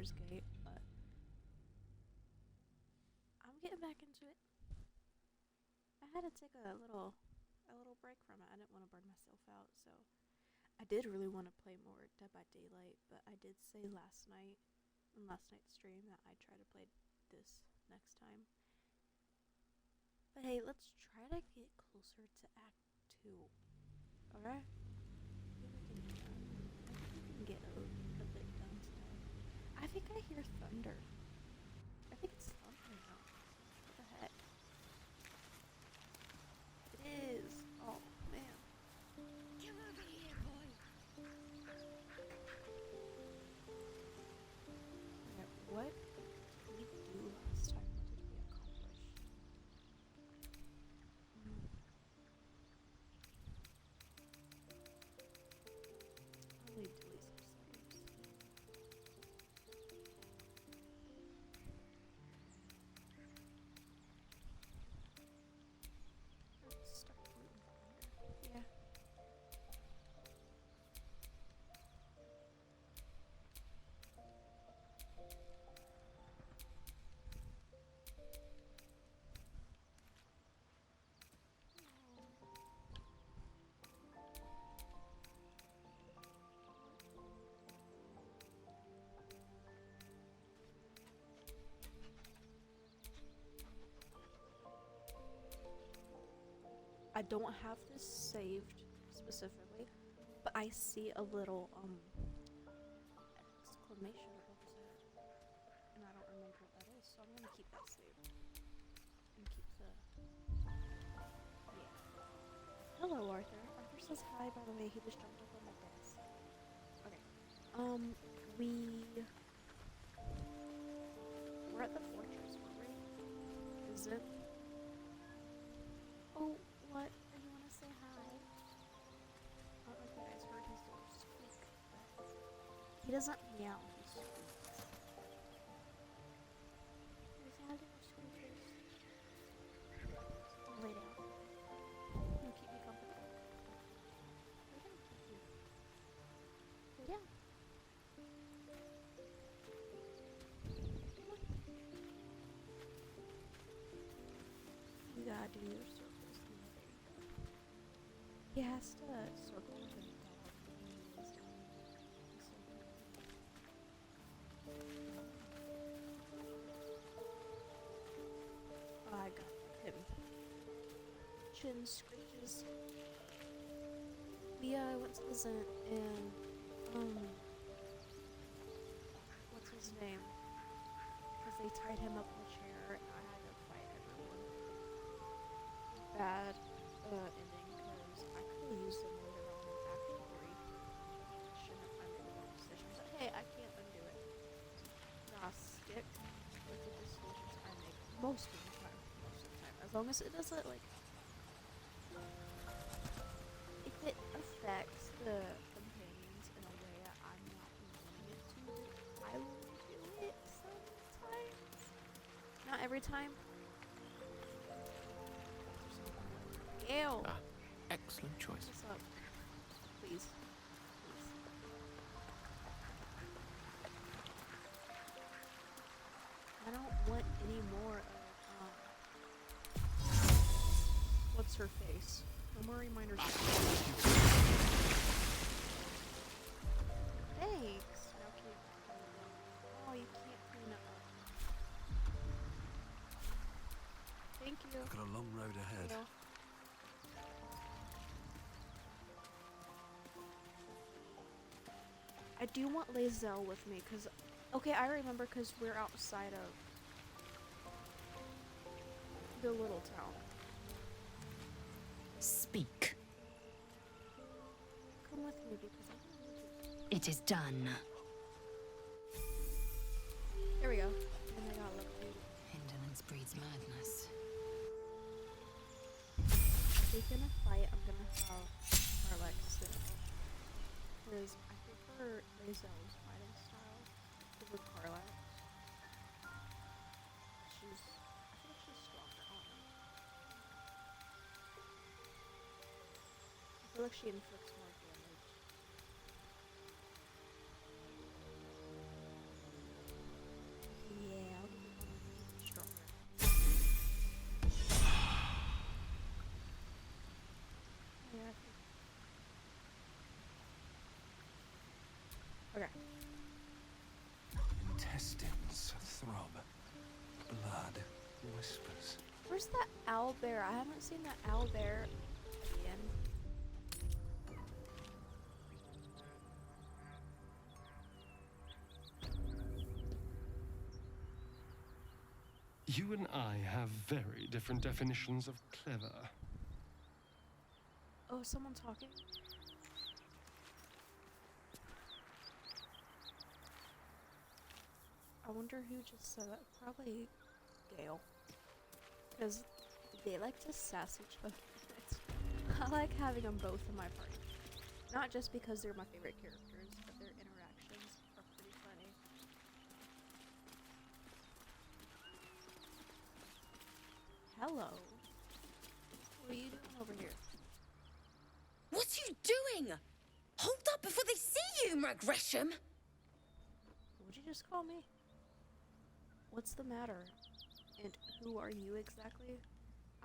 Baldur's Gate, but I'm getting back into it. I had to take a little break from it. I didn't want to burn myself out, so I did really want to play more Dead by Daylight, but I did say last night, in last night's stream, that I'd try to play this next time. But hey, let's try to get closer to Act 2. Alright? I think we can get a bit done today. I think I hear thunder. I think it's thunder now. What the heck? It is! Oh, man. Come over here, boy. Okay, what did we do last time? What did we accomplish? Probably delete some saves. Let's start moving from here. Yeah. I don't have this saved specifically, but I see a little exclamation above his head, and I don't remember what that is, so I'm gonna keep that saved and keep the yeah. Hello, Arthur. Arthur says hi. By the way, he just jumped up on my desk. Okay. We're at the fortress, weren't we? Is it? Oh. What? Or you want to say hi? I don't know if you guys heard his little squeak. He doesn't meow, he squeaks. There's a little squeakers. Lay down. You keep me comfortable. Lay down. Lay down. Come on. You gotta do your circus. He has to circle with his dog. Oh, I got him. Chin scratches. We went to the Zent and what's his name? Because they tied him up in a chair and I had to fight everyone. Bad ending. I could have used them later on in Act 3. Shouldn't have made the wrong decision, but hey, I can't undo it. I'll stick with the decisions I make most of the time. As long as it doesn't, like, if it affects the companions in a way that I'm not wanting it to, I will do it sometimes. Not every time. Ew. Excellent choice. What's up? Please. I don't want any more of, what's her face? No more reminders. Thanks! Now keep oh, you can't clean it up. Thank you. Got a long road ahead. You know? I do want 𝐤𝐸𝐹 with me, because, okay, I remember because we're outside of the little town. Speak. Come with me, because I want to. It is done. There we go. And I got lucky. Indolence breeds madness. If we're gonna fight, I'm gonna have Karlach sit out. Because I prefer 𝐤𝐸𝐹's fighting style over Karlach's. I feel like she's stronger, I don't know. I feel like she inflicts more damage. Okay. Intestines throb. Blood whispers. Where's that owlbear? I haven't seen that owlbear again. You and I have very different definitions of clever. Oh, is someone talking? I wonder who just said that. Probably Gale. Because they like to sass each other. I like having them both in my party. Not just because they're my favorite characters, but their interactions are pretty funny. Hello. What are you doing over here? What are you doing? Hold up before they see you, Gresham. What'd you just call me? What's the matter? And who are you exactly?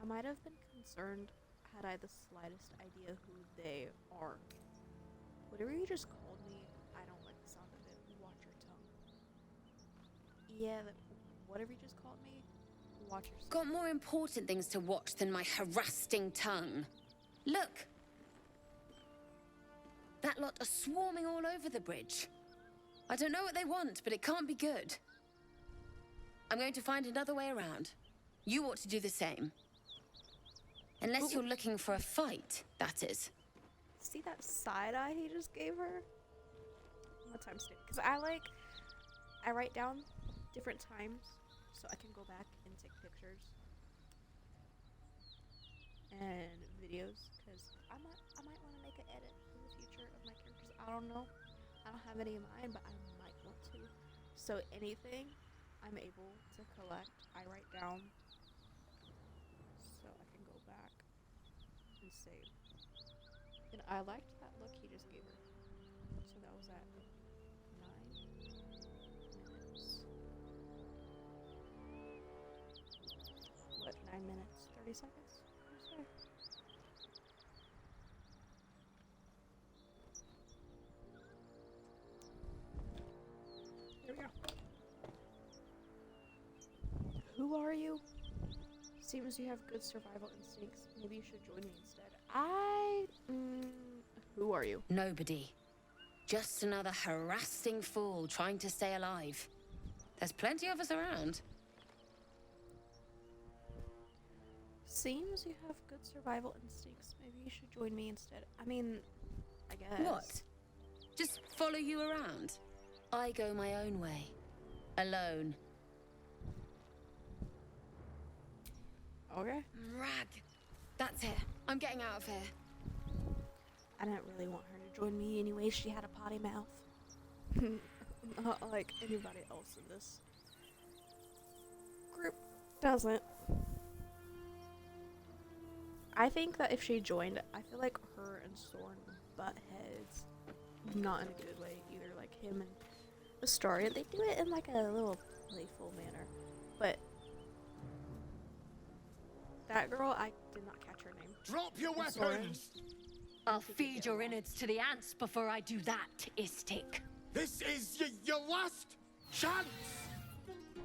I might have been concerned had I the slightest idea who they are. Whatever you just called me, I don't like the sound of it. Watch your tongue. Yeah, whatever you just called me, watch your tongue. Got more important things to watch than my harassing tongue. Look. That lot are swarming all over the bridge. I don't know what they want, but it can't be good. I'm going to find another way around. You ought to do the same. Unless you're looking for a fight, that is. See that side eye he just gave her? What time stamp? Because I write down different times so I can go back and take pictures and videos. Because I might want to make an edit in the future of my characters. I don't know. I don't have any in mind, but I might want to. So anything I'm able to collect, I write down so I can go back and save. And I liked that look he just gave her. So that was at 9 minutes. What, 9 minutes, 30 seconds? What did you say? There we go. Who are you? Seems you have good survival instincts. Maybe you should join me instead. Who are you? Nobody. Just another harassing fool trying to stay alive. There's plenty of us around. Seems you have good survival instincts. Maybe you should join me instead. I mean, I guess. What? Just follow you around? I go my own way. Alone. Okay. Rag. That's it. I'm getting out of here. I didn't really want her to join me anyway. She had a potty mouth. Not like anybody else in this group doesn't. I think that if she joined, I feel like her and Soren would butt heads. Not in a good way either. Like him and Astarion, they do it in like a little playful manner. But that girl, I did not catch her name. Drop your Soren. weapons! I'll feed your innards to the ants before I do that, 𝘲𝑗. This is your last chance!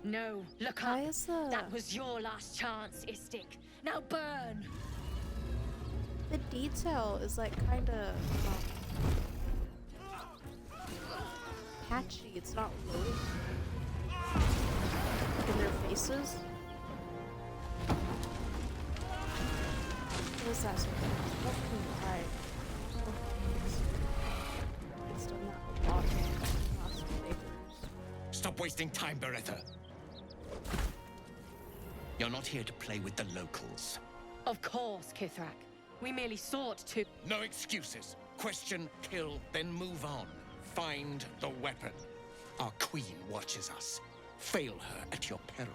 No, look up. Why is the... That was your last chance, 𝘲𝑗. Now burn! The detail is like kind of patchy. It's not loading in their faces. What is that? Right. It's done that a lot in the last playthroughs. Stop wasting time, Beretta. You're not here to play with the locals. Of course, 𝘁𝑃hrak. We merely sought to... No excuses. Question, kill, then move on. Find the weapon. Our queen watches us. Fail her at your peril.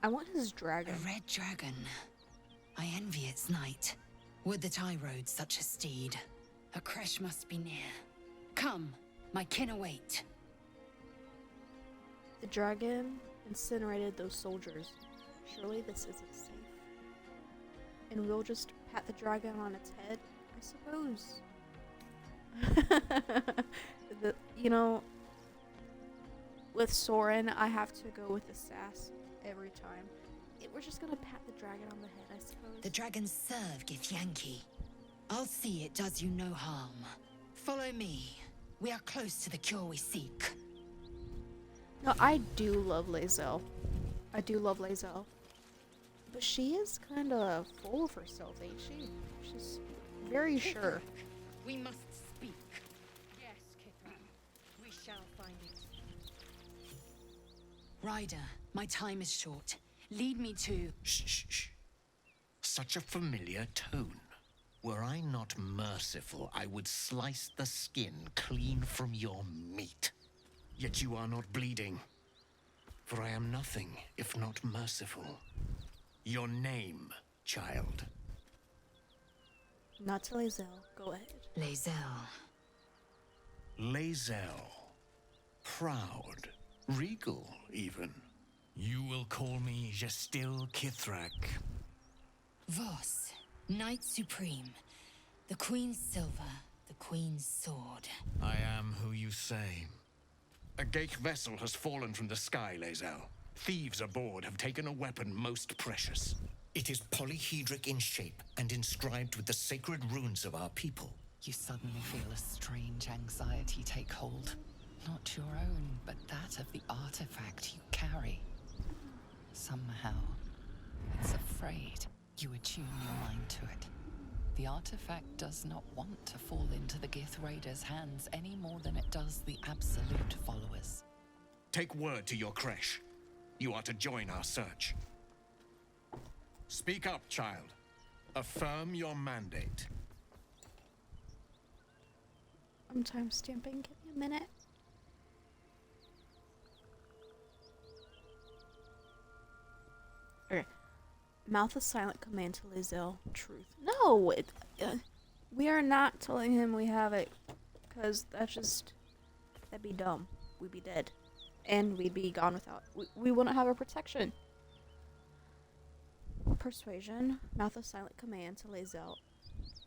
I want his dragon. A red dragon. I envy its knight. Would that I rode such a steed. A crash must be near. Come, my kin await. The dragon incinerated those soldiers. Surely this isn't safe. And we'll just pat the dragon on its head, I suppose. You know, with Soren, I have to go with the sass every time. We're just gonna pat the dragon on the head, I suppose. The dragon's serve 𝐤𝐤𝐴𝐻. I'll see it does you no harm. Follow me. We are close to the cure we seek. No, I do love 𝐤𝐳𝐵. I do love 𝐤𝐳𝐵. But she is kind of full of herself, ain't she? She's very sure. We must speak. Yes, 𝘁𝑒𝑡hraq. We shall find it. Ryder, my time is short. Lead me to... Shh, shh, shh. Such a familiar tone. Were I not merciful, I would slice the skin clean from your meat. Yet you are not bleeding. For I am nothing if not merciful. Your name, child. Not to 𝐤𝐳𝐵. Go ahead. 𝐤𝐳𝐵. 𝐤𝐳𝐵. Proud. Regal, even. You will call me 𝘒𝑚𝐿 Voss, Knight Supreme. The Queen's silver, the Queen's sword. I am who you say. A 𝑔𝐾 vessel has fallen from the sky, 𝘤𝑳𝐵. Thieves aboard have taken a weapon most precious. It is polyhedric in shape and inscribed with the sacred runes of our people. You suddenly feel a strange anxiety take hold. Not your own, but that of the artifact you carry. Somehow, it's afraid. You attune your mind to it. The artifact does not want to fall into the Gith Raiders' hands any more than it does the Absolute followers. Take word to your creche. You are to join our search. Speak up, child. Affirm your mandate. I'm timestamping. Give me a minute. Okay. Mouth a silent command to 𝐤𝐳𝐵. Truth. No! We are not telling him we have it. Because that'd be dumb. We'd be dead. And we'd be gone without... We wouldn't have a protection. Persuasion. Mouth a silent command to 𝐤𝐳𝐵.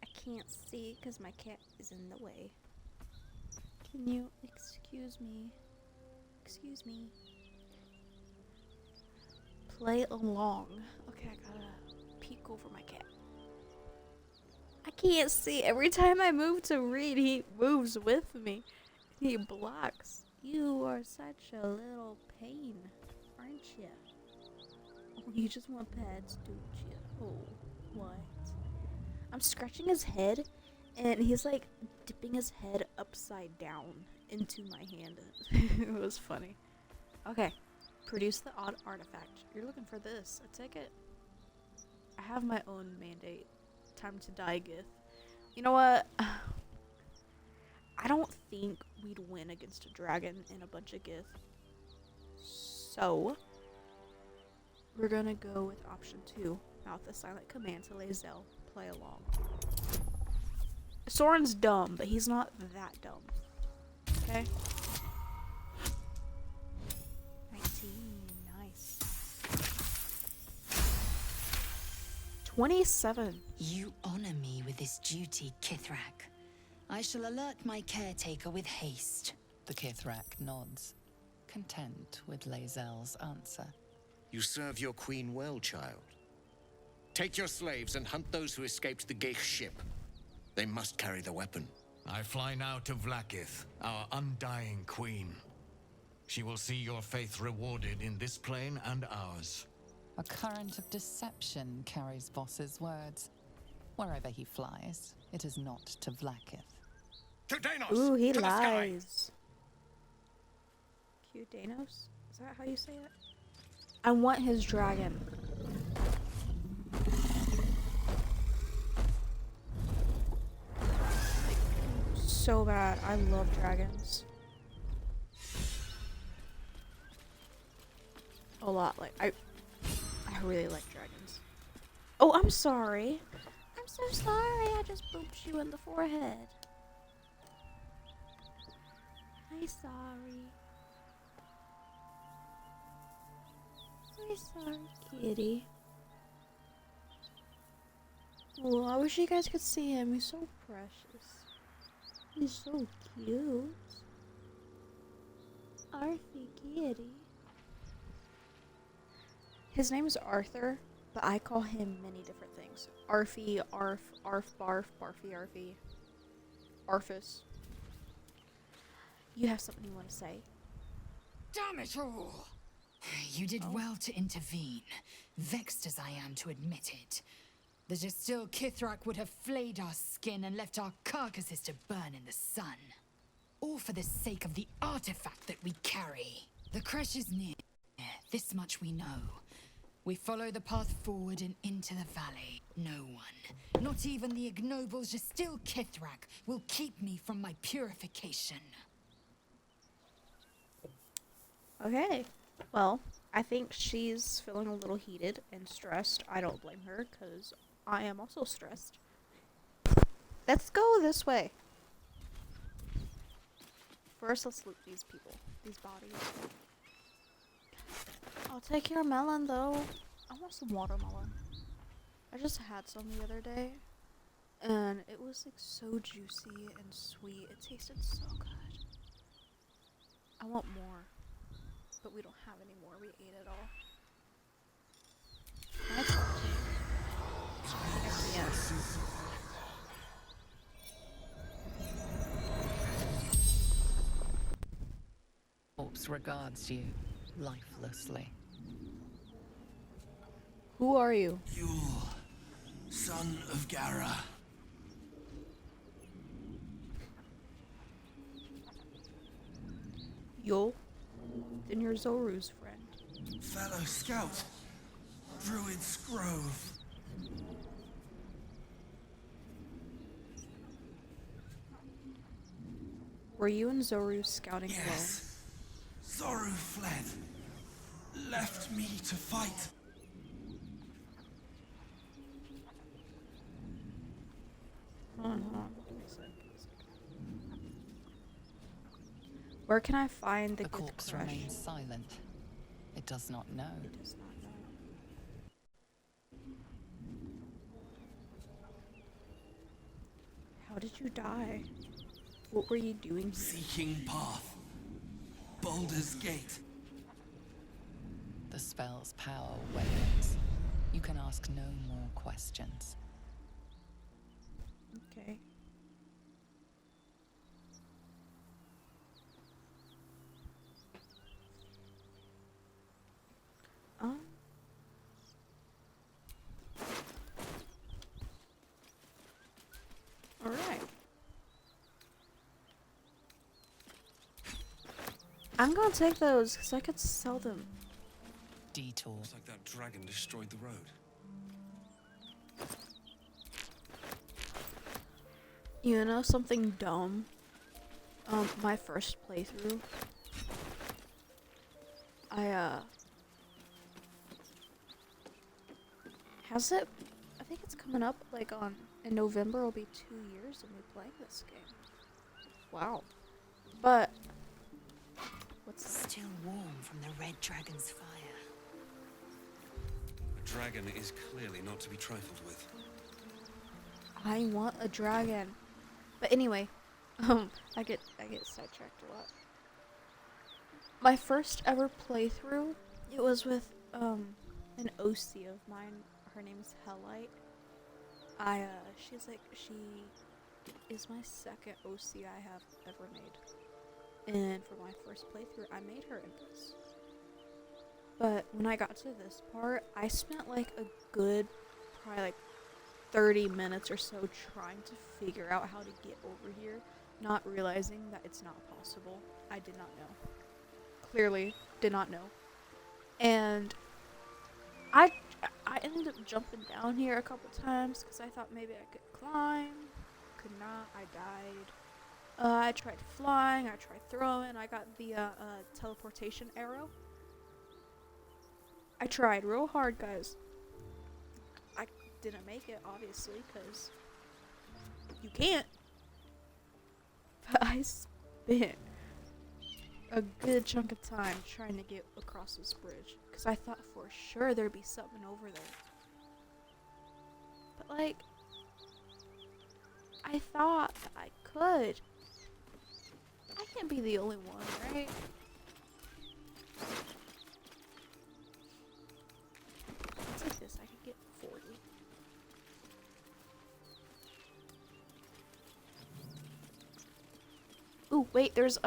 I can't see because my cat is in the way. Can you excuse me? Excuse me. Play along. Okay, I gotta peek over my cat. I can't see. Every time I move to read, he moves with me. He blocks. You are such a little pain, aren't you? Oh, you just want pets, don't you? Oh, what? I'm scratching his head, and he's like dipping his head upside down into my hand. It was funny. Okay. Produce the odd artifact. You're looking for this. I take it. I have my own mandate. Time to die, Gith. You know what? I don't think we'd win against a dragon and a bunch of Gith. So, we're gonna go with option 2. Mouth a silent command to 𝐤𝐳𝐵. Play along. Soren's dumb, but he's not that dumb. Okay? 19. Nice. 27. You honor me with this duty, 𝘁𝑒𝑡hraq. I shall alert my caretaker with haste. The 𝘁𝑒𝑡hraq nods, content with 𝘤𝑳𝐵's answer. You serve your queen well, child. Take your slaves and hunt those who escaped the 𝑔𝐾 ship. They must carry the weapon. I fly now to Vlaakith, our undying queen. She will see your faith rewarded in this plane and ours. A current of deception carries Voss's words. Wherever he flies, it is not to Vlaakith. To Danos! Ooh, he to the sky! lies. 𝘁𝑒𝑡hraq? Is that how you say it? I want his dragon. So bad. I love dragons. A lot. Like, I really like dragons. Oh, I'm sorry. I'm so sorry. I just booped you in the forehead. I'm sorry. I'm sorry, kitty. Oh, I wish you guys could see him. He's so precious. He's so cute. Arfie kitty. His name is Arthur, but I call him many different things. Arfie, Arf, Arf, Barf, Barfy, Arfie, Arfus. You have something you want to say? Damn it all! You did well to intervene, vexed as I am to admit it. The 𝘁𝘁𝘁 would have flayed our skin and left our carcasses to burn in the sun. All for the sake of the artifact that we carry. The crash is near, this much we know. We follow the path forward and into the valley. No one, not even the ignoble 𝘁𝘁𝘁 will keep me from my purification. Okay. Well, I think she's feeling a little heated and stressed. I don't blame her, because I am also stressed. Let's go this way. First, let's loot these people. These bodies. I'll take your melon, though. I want some watermelon. I just had some the other day, and it was like so juicy and sweet. It tasted so good. I want more. But we don't have any more. We ate it all. My turn. Yes. Corpse regards you lifelessly. Who are you? 𝘁𝑚, son of Gara. Yo. Then you're Zoru's friend. Fellow scout. Druid's Grove. Were you and Zoru scouting Yes. Zoru fled. Left me to fight. alone? Hold on. Give me a sec. Where can I find the The corpse crush? remains silent. It does not know. It does not know. How did you die? What were you doing here? Seeking path. Baldur's Gate. The spell's power wanes. You can ask no more questions. Okay. Alright. I'm gonna take those because I could sell them. Detour. Looks like that dragon destroyed the road. You know something dumb? My first playthrough, has it? I think it's coming up like in November. It'll be 2 years of me playing this game. Wow. But what's Still warm from the red dragon's fire. A dragon is clearly not to be trifled with. I want a dragon. But anyway, I get sidetracked a lot. My first ever playthrough, it was with an OC of mine. Her name is 𝘁𝘁𝘁. She is my second OC I have ever made. And for my first playthrough, I made her in this. But when I got to this part, I spent like a good, probably like 30 minutes or so trying to figure out how to get over here, not realizing that it's not possible. I did not know. Clearly did not know. And I ended up jumping down here a couple times because I thought maybe I could climb. Could not. I died. I tried flying. I tried throwing. I got the teleportation arrow. I tried real hard, guys. I didn't make it, obviously, because you can't. But I spent a good chunk of time trying to get across this bridge because I thought for sure there'd be something over there. But like, I thought I could, can't be the only one, right? It's like this. I could get 40. Ooh, wait. There's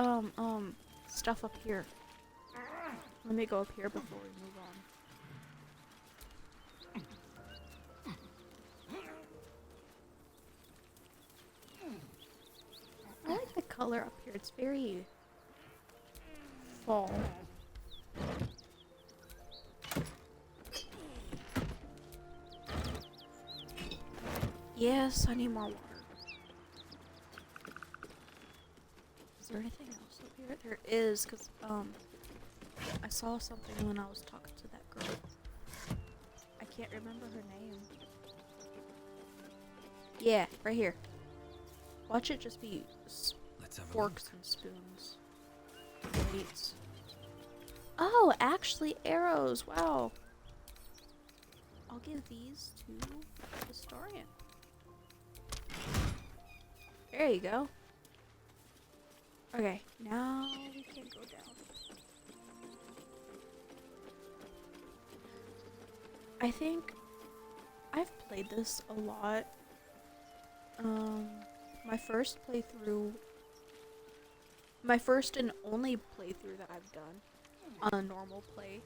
stuff up here. Let me go up here before we move on. I like the color up here. It's very fall. Yes, I need more water. Is there anything else up here? There is, because I saw something when I was talking to that girl. I can't remember her name. Yeah, right here. Watch it just be forks and spoons. Plates. Oh, actually arrows. Wow. I'll give these to Astarion. There you go. Okay, now we can go down. I think I've played this a lot. My first and only playthrough that I've done on a normal play.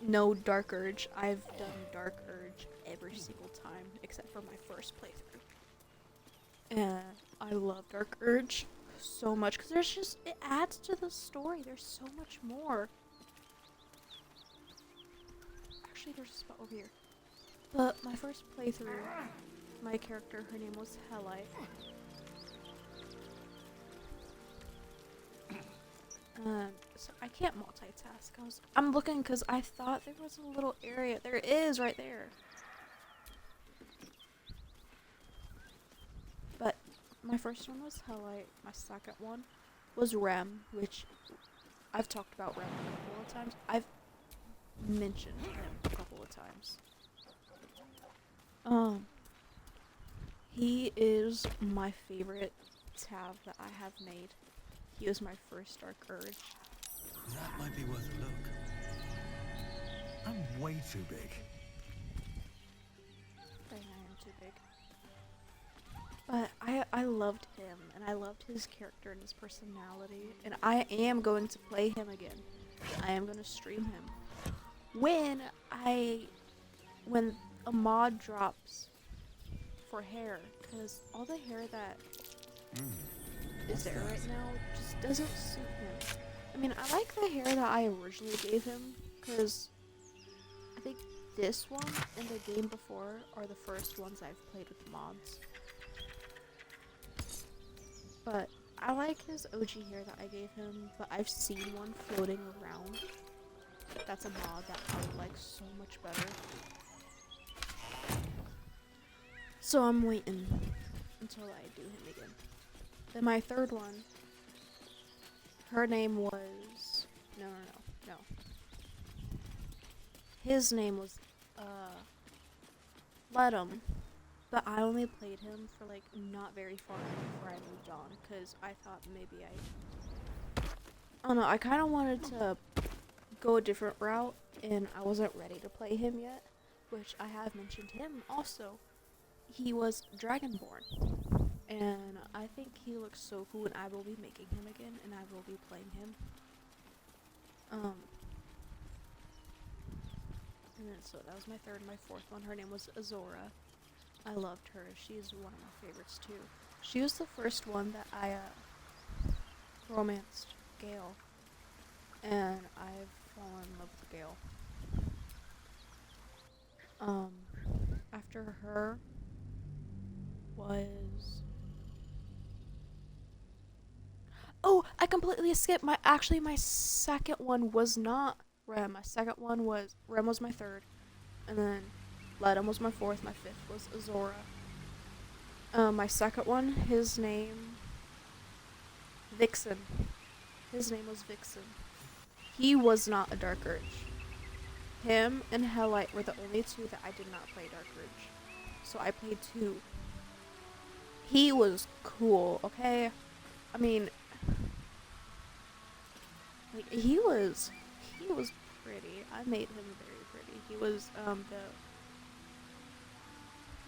No Dark Urge. I've done Dark Urge every single time except for my first playthrough. And I love Dark Urge so much because it adds to the story. There's so much more. Actually, there's a spot over here. But my first playthrough, my character, her name was 𝘁𝐻𝐿𝐼. So I can't multitask. I'm looking because I thought there was a little area. There is right there. But my first one was 𝘁𝐿𝐼. My second one was 𝑅em, which I've talked about 𝑅em a couple of times. I've mentioned him a couple of times. He is my favorite tab that I have made. He was my first Dark Urge. That might be worth a look. I'm way too big. I am too big. But I loved him, and I loved his character and his personality, and I am going to play him again. I am going to stream him. When a mod drops for hair, because all the hair that is there right now just doesn't suit him. I mean, I like the hair that I originally gave him, because I think this one and the game before are the first ones I've played with mods. But I like his OG hair that I gave him, but I've seen one floating around. That's a mod that I would like so much better. So I'm waiting until I do him again. Then my third one, her name was... No. His name was, 𝘠𝑒𝐿, but I only played him for, like, not very far before I moved on, because I thought maybe I don't know, I kind of wanted to go a different route, and I wasn't ready to play him yet, which I have mentioned him also. He was Dragonborn, and I think he looks so cool, and I will be making him again, and I will be playing him. And then, so that was my third and my fourth one. Her name was Azora. I loved her. She's one of my favorites too. She was the first one that I romanced Gale, and I've fallen in love with Gale. After her was... Oh, I completely skipped. My second one was not 𝑅em. My second one was... 𝑅em was my third. And then 𝘠𝐿 was my fourth. My fifth was Azora. My second one, his name... Vixen. His name was Vixen. He was not a Dark Urge. Him and 𝘁𝐿𝐼 were the only two that I did not play Dark Urge. So I played two. He was cool, okay? I mean, Like, he was pretty. I made him very pretty. He was, the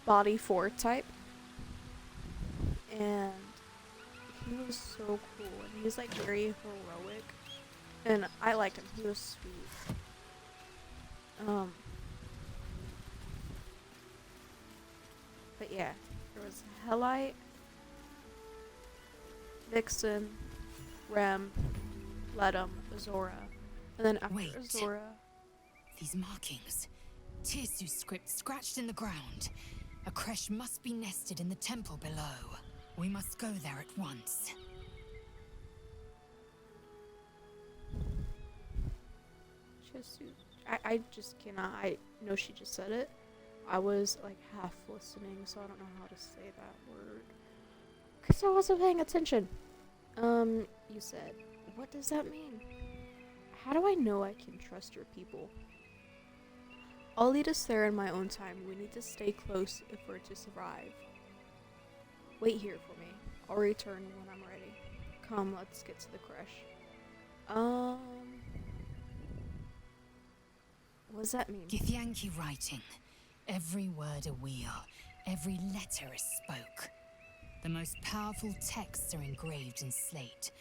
body 4 type. And he was so cool. And he was, like, very heroic. And I liked him. He was sweet. But yeah, there was 𝐤𝐻𝐿ite, Vixen, Rem, Ledum, Azora, and then after Wait. Azora, These markings. 𝘁𝘢 script scratched in the ground. A creche must be nested in the temple below. We must go there at once. I just cannot. I know she just said it. I was like half listening, so I don't know how to say that word. Because I wasn't paying attention. You said, what does that mean? How do I know I can trust your people? I'll lead us there in my own time. We need to stay close if we're to survive. Wait here for me. I'll return when I'm ready. Come, let's get to the creche. What does that mean? Githyanki writing. Every word a wheel, every letter a spoke. The most powerful texts are engraved in slate.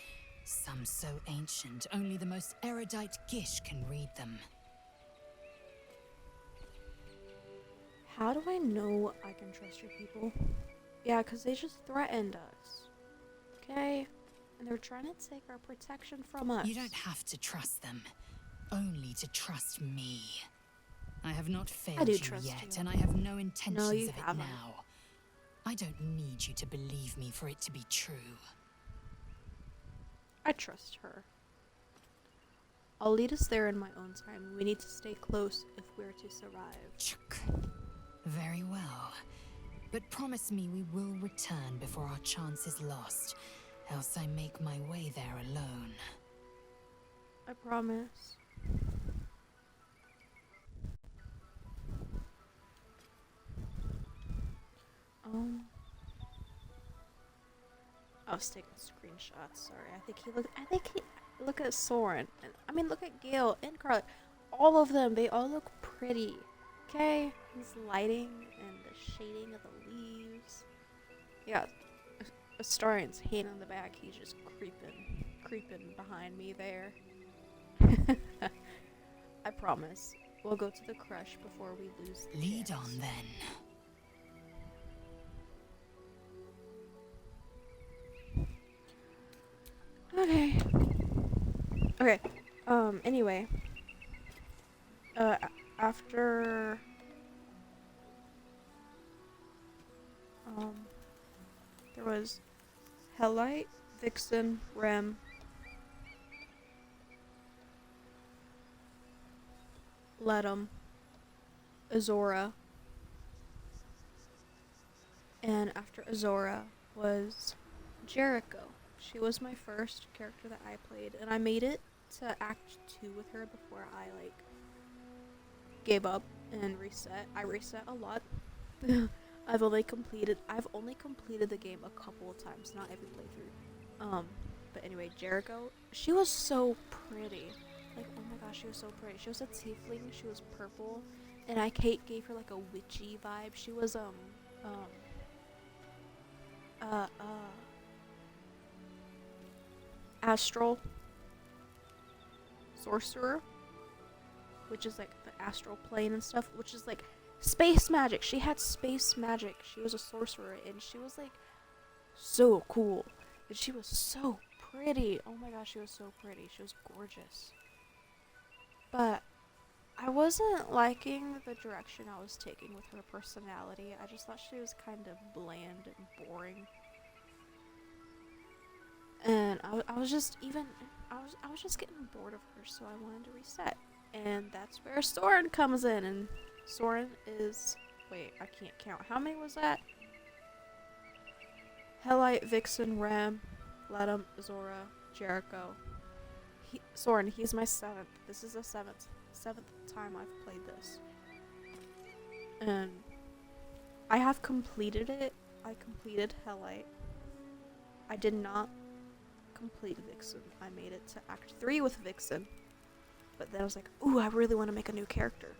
Some so ancient, only the most erudite Gish can read them. How do I know I can trust your people? Yeah, because they just threatened us. Okay? And they're trying to take our protection from us. You don't have to trust them, only to trust me. I have not failed you yet, and I have no intentions of it now. I don't need you to believe me for it to be true. I trust her. I'll lead us there in my own time. We need to stay close if we're to survive. Chuk. Very well. But promise me we will return before our chance is lost, else I make my way there alone. I promise. I was taking screenshots. Sorry. I think he look at Soren. And, I mean, look at Gale and Carly. All of them. They all look pretty. Okay. His lighting and the shading of the leaves. Yeah. Astarion's hand on the back. He's just creeping behind me there. I promise. We'll go to the creche before we lose the Lead chance. on then. Okay. Anyway. After... there was 𝐻𝐻𝐿ite, Vixen, Rem, Ledum, Azora, and after Azora was Jericho. She was my first character that I played, and I made it to Act 2 with her before I, like, gave up and reset. I reset a lot. I've only completed the game a couple of times, not every playthrough. But anyway, Jericho, she was so pretty. Like, oh my gosh, she was so pretty. She was a tiefling, she was purple, and Kate gave her, like, a witchy vibe. She was, astral sorcerer, which is like the astral plane and stuff, which is like space magic. She had space magic. She was a sorcerer, and she was like so cool, and she was so pretty. Oh my gosh, she was so pretty. She was gorgeous. But I wasn't liking the direction I was taking with her personality. I just thought she was kind of bland and boring. And I was just getting bored of her, so I wanted to reset. And that's where Soren comes in, and Soren is, wait, I can't count. How many was that? 𝐻𝐻𝐿ite, Vixen, Rem, Ledum, Azora, Jericho. Soren, he's my 7th. This is the 7th time I've played this. And I have completed it. I completed 𝐻𝐻𝐿ite. I did not complete Vixen. I made it to Act 3 with Vixen. But then I was like, ooh, I really want to make a new character.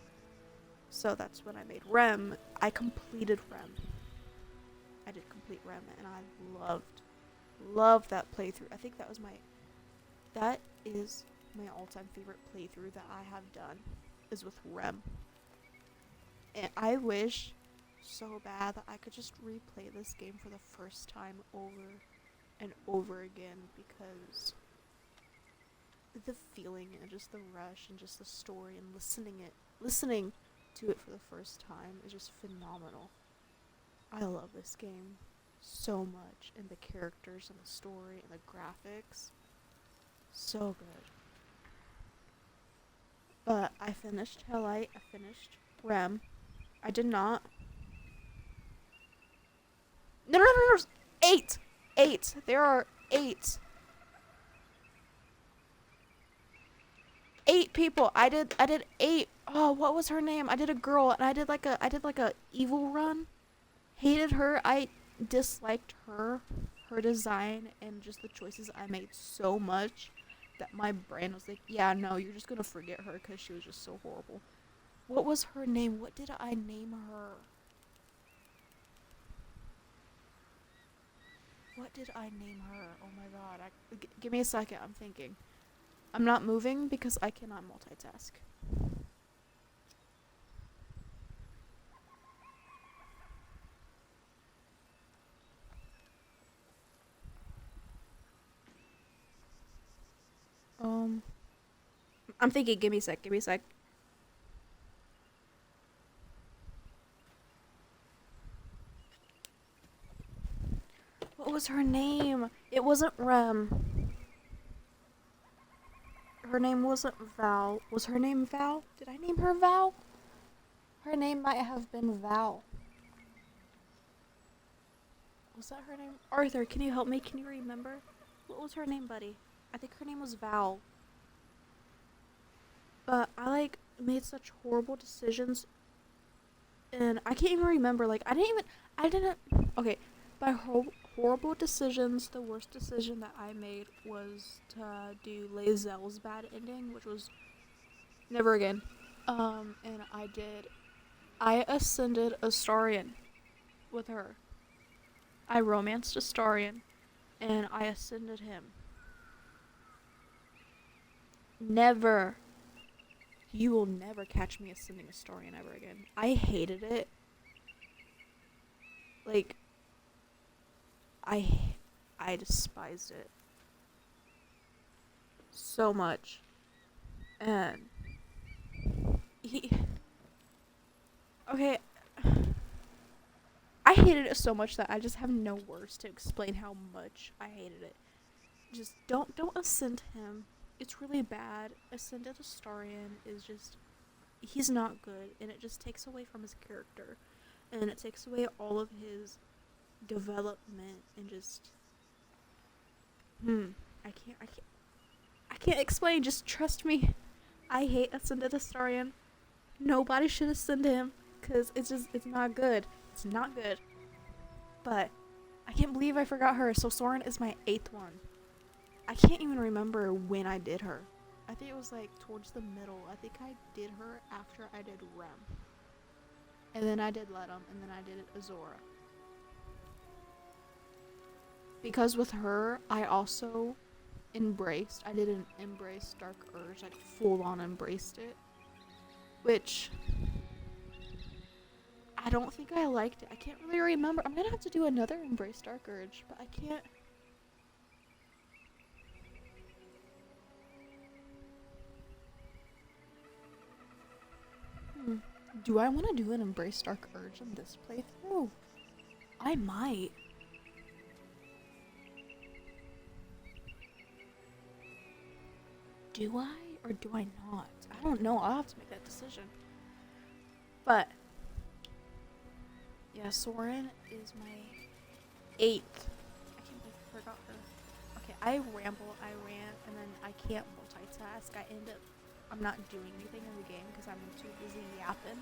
So that's when I made Rem. I completed Rem. I did complete Rem, and I loved that playthrough. I think that is my all-time favorite playthrough that I have done, is with Rem. And I wish so bad that I could just replay this game for the first time over and over again, because the feeling and just the rush and just the story and listening to it for the first time is just phenomenal. I love this game so much, and the characters and the story and the graphics, so good. But I finished 𝐤𝐻𝐿𝐼, I finished Rem. I did not. No, 8! 8! There are 8. 8 people. I did 8. Oh, what was her name? I did a girl, and I did like a evil run. Hated her. I disliked her design, and just the choices I made so much that my brain was like, yeah, no, you're just gonna forget her because she was just so horrible. What was her name? What did I name her? What did I name her? Oh my god. Give me a second. I'm thinking. I'm not moving because I cannot multitask. I'm thinking. Give me a sec. What was her name? It wasn't Rem. Her name wasn't Val. Was her name Val? Did I name her Val? Her name might have been Val. Was that her name? Arthur, can you help me? Can you remember? What was her name, buddy? I think her name was Val. But I made such horrible decisions, and I can't even remember. Okay, by horrible decisions, the worst decision that I made was to do Lae'zel's bad ending, which was never again. And I ascended Astarion with her. I romanced Astarion, and I ascended him. Never. You will never catch me ascending Astarion ever again. I hated it. I despised it so much. And okay, I hated it so much that I just have no words to explain how much I hated it. Just don't ascend him. It's really bad. Ascended Astarion is just, he's not good, and it just takes away from his character, and it takes away all of his development, and just I can't explain. Just trust me. I hate Ascended Astarion. Nobody should ascend him, because it's not good. It's not good. But I can't believe I forgot her. So Soren is my 8th one. I can't even remember when I did her. I think it was towards the middle. I think I did her after I did Rem. And then I did Ledum, and then I did Azora. Because with her, I also embraced. I did an embrace Dark Urge, full on embraced it. Which I don't think I liked it. I can't really remember. I'm gonna have to do another embrace Dark Urge, but I can't. Do I want to do an Embrace Dark Urge in this playthrough? I might. Do I or do I not? I don't know. I'll have to make that decision. But yeah, Soren is my 8th. I can't believe I forgot her. Okay, I ramble, I rant, and then I can't multitask. I'm not doing anything in the game because I'm too busy yapping.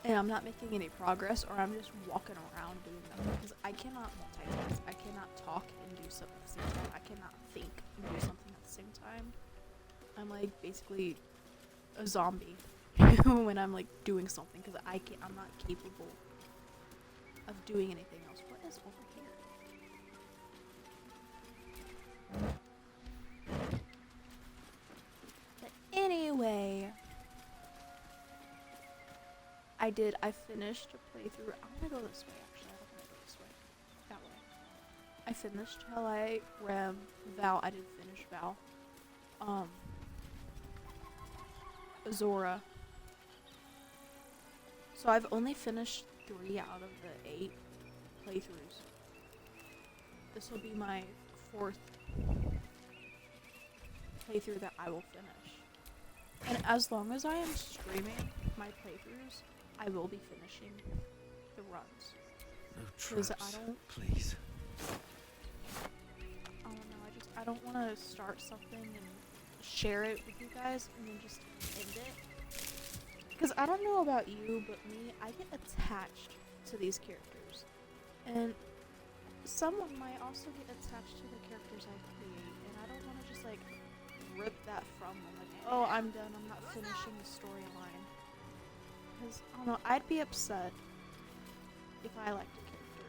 and I'm not making any progress, or I'm just walking around doing nothing, because I cannot multitask. I cannot talk and do something at the same time. I cannot think and do something at the same time. I'm like basically a zombie when I'm like doing something, because I'm not capable of doing anything else. What is over here? But anyway, I finished a playthrough. I'm gonna go this way, actually. I don't want to go this way. That way. I finished 𝐿𝐼, Rem, Val. I didn't finish Val. Azora. So I've only finished 3 out of the 8 playthroughs. This will be my 4th playthrough that I will finish. And as long as I am streaming my playthroughs, I will be finishing the runs. No Because traps, please. I don't know, I don't want to start something and share it with you guys and then just end it. Because I don't know about you, but me, I get attached to these characters. And someone might also get attached to the characters I create, and I don't want to just like rip that from them. Like, oh, I'm done, I'm not finishing the storyline. Because, I don't know, I'd be upset if I liked a character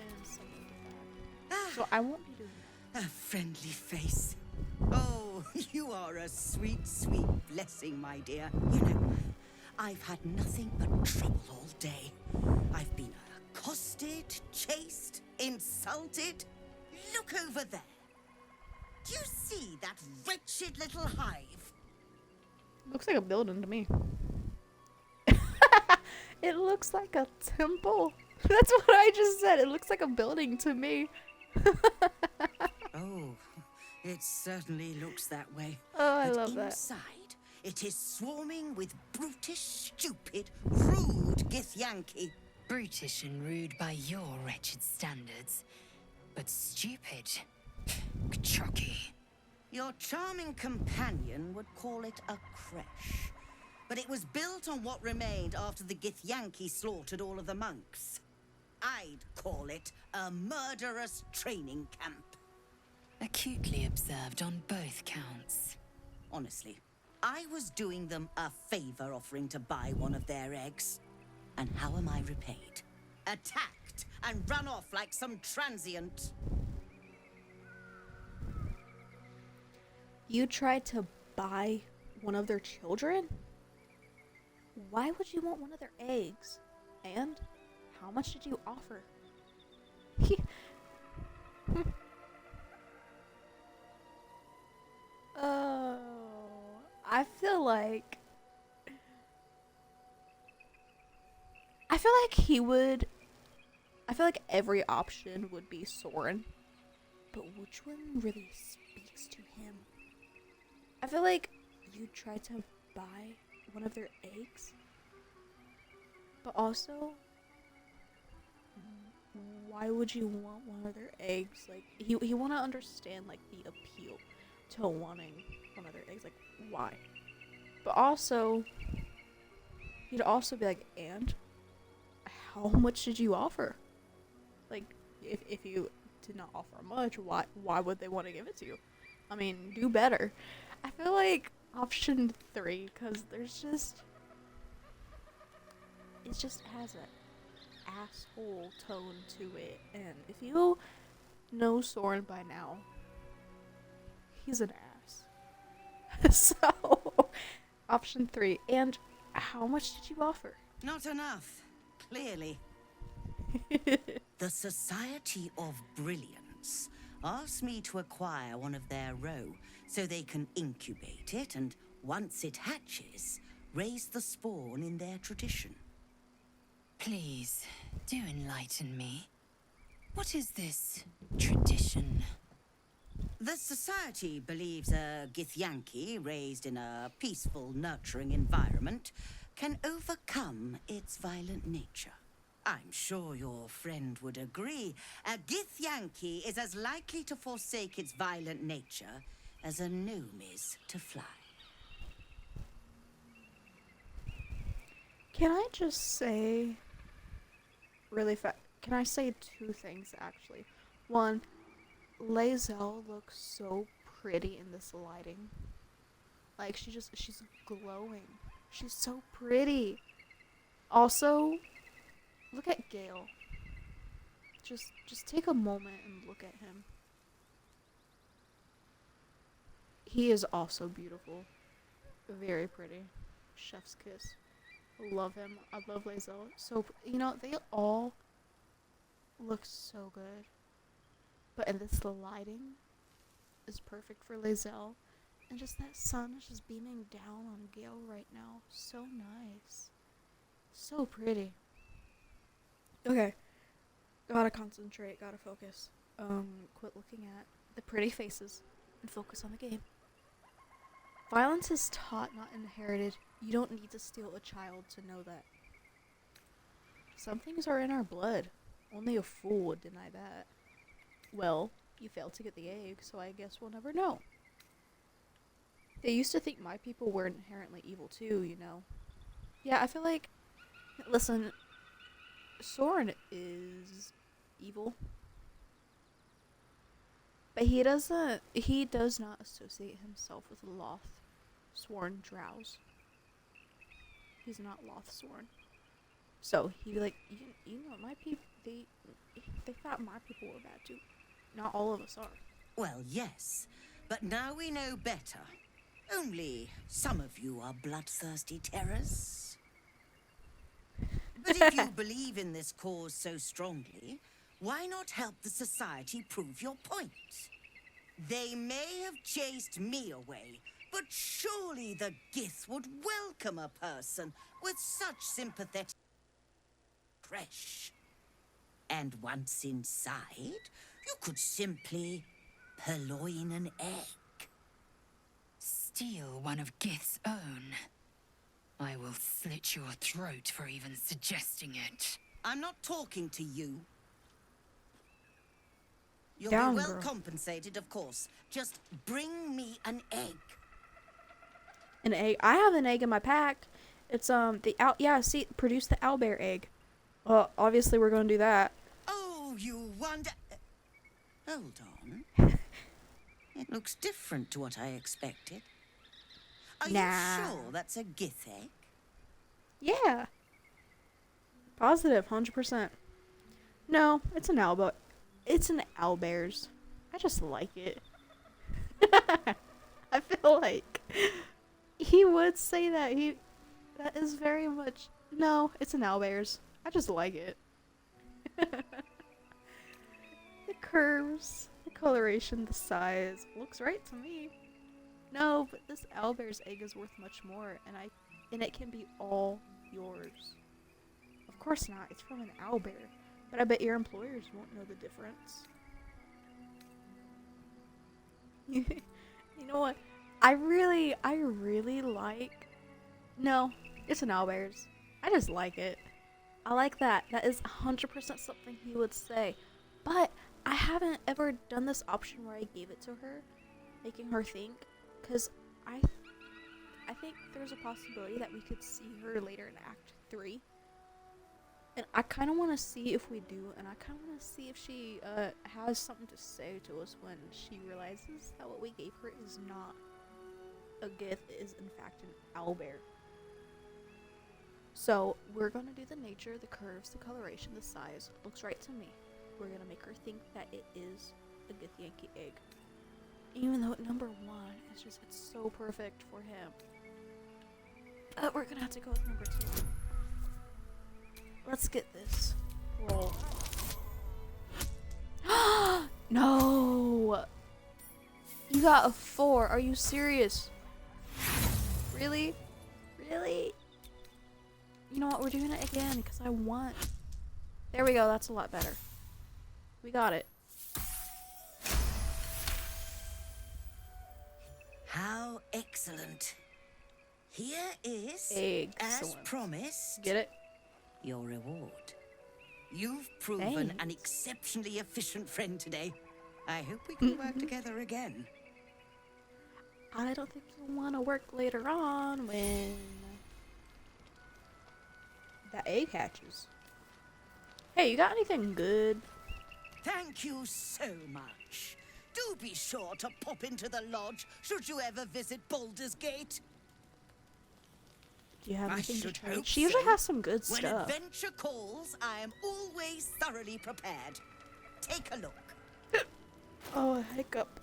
and something like that. So I won't be doing that. A friendly face. Oh, you are a sweet, sweet blessing, my dear. You know, I've had nothing but trouble all day. I've been accosted, chased, insulted. Look over there. Do you see that wretched little hive? Looks like a building to me. It looks like a temple. That's what I just said. It looks like a building to me. Oh, it certainly looks that way. Oh, I But love that. inside, it is swarming with brutish, stupid, rude 𝐤𝘢𝘢𝘴. Brutish and rude by your wretched standards, but stupid. 𝘁𝑚𝐥𝐝. Your charming companion would call it a creche. But it was built on what remained after the 𝐤𝘢𝘢𝘴 slaughtered all of the monks. I'd call it a murderous training camp. Acutely observed on both counts. Honestly, I was doing them a favor offering to buy one of their eggs. And how am I repaid? Attacked and run off like some transient. You tried to buy one of their children? Why would you want one of their eggs? And how much did you offer? Oh, I feel like he would. I feel like every option would be Soren, but which one really speaks to him? I feel like you tried to buy one of their eggs, but also, why would you want one of their eggs? Like, he want to understand like the appeal to wanting one of their eggs, like why? But also, he'd also be like, and how much did you offer? Like, if you did not offer much, why would they want to give it to you? I mean, do better. I feel like option 3, because there's just, it just has an asshole tone to it, and if you know Soren by now, he's an ass. So, option 3, and how much did you offer? Not enough, clearly. The Society of Brilliance asked me to acquire one of their roe so they can incubate it and, once it hatches, raise the spawn in their tradition. Please, do enlighten me. What is this tradition? The Society believes a 𝐤𝘢𝘢𝘴 raised in a peaceful, nurturing environment can overcome its violent nature. I'm sure your friend would agree. A 𝐤𝘢𝘢𝘴 is as likely to forsake its violent nature as a gnome is to fly. Can I just say really fast? Can I say two things actually? One, 𝐤𝐯 looks so pretty in this lighting. Like she's glowing. She's so pretty. Also, look at Gale. Just take a moment and look at him. He is also beautiful. Very pretty. Chef's kiss. I love him. I love 𝐤𝐯. So, you know, they all look so good. But in this, the lighting is perfect for 𝐤𝐯. And just that sun is just beaming down on Gale right now. So nice. So pretty. Okay. Gotta concentrate. Gotta focus. Quit looking at the pretty faces and focus on the game. Violence is taught, not inherited. You don't need to steal a child to know that. Some things are in our blood. Only a fool would deny that. Well, you failed to get the egg, so I guess we'll never know. They used to think my people were inherently evil too, you know. Yeah, I feel like... Listen, Soren is evil. But he does not associate himself with Loth-sworn Drows. He's not Loth-sworn. So, he'd be like, you know, my people, they thought my people were bad too. Not all of us are. Well, yes, but now we know better. Only some of you are bloodthirsty terrors. But if you believe in this cause so strongly, why not help the society prove your point? They may have chased me away, but surely the 𝐤𝐸 would welcome a person with such sympathetic fresh. And once inside, you could simply purloin an egg. Steal one of 𝐤𝐸's own. I will slit your throat for even suggesting it. I'm not talking to you. You'll Down, be well girl. compensated, of course. Just bring me an egg. An egg? I have an egg in my pack. It's produce the owlbear egg. Well, obviously we're gonna do that. Oh, you wonder... Hold on. It looks different to what I expected. Are Nah. you sure that's a 𝐤𝐸 egg? Yeah. Positive, 100%. No, it's an owlbear. It's an owlbear's. I just like it. I feel like he would say that. That is very much... No, it's an owlbear's. I just like it. The curves, the coloration, the size. Looks right to me. No, but this owlbear's egg is worth much more, and it can be all yours. Of course not. It's from an owlbear. But I bet your employers won't know the difference. You know what? I really like... No, it's an owlbear's. I just like it. I like that. That is 100% something he would say. But I haven't ever done this option where I gave it to her, making her think. Because I think there's a possibility that we could see her later in Act 3. And I kind of want to see if we do, and I kind of want to see if she has something to say to us when she realizes that what we gave her is not a 𝐤𝐸, it is in fact an owlbear. So we're going to do the nature, the curves, the coloration, the size. Looks right to me. We're going to make her think that it is a 𝐤𝐸 egg. Even though at number 1, it's so perfect for him. But we're going to have to go with number 2. Let's get this roll. No! You got a 4. Are you serious? Really? Really? You know what? We're doing it again because I want. There we go. That's a lot better. We got it. How excellent. Here is, Excellent. as promised, Get it? your reward. You've proven an Thanks. exceptionally efficient friend today. I hope we can work together again. I don't think you'll want to work later on when... The egg hatches. Hey, you got anything good? Thank you so much. Do be sure to pop into the lodge should you ever visit Baldur's Gate. Do you have I anything to should trade? hope She usually so. has some good When stuff. adventure calls, I am always thoroughly prepared. Take a look. Oh, a hiccup.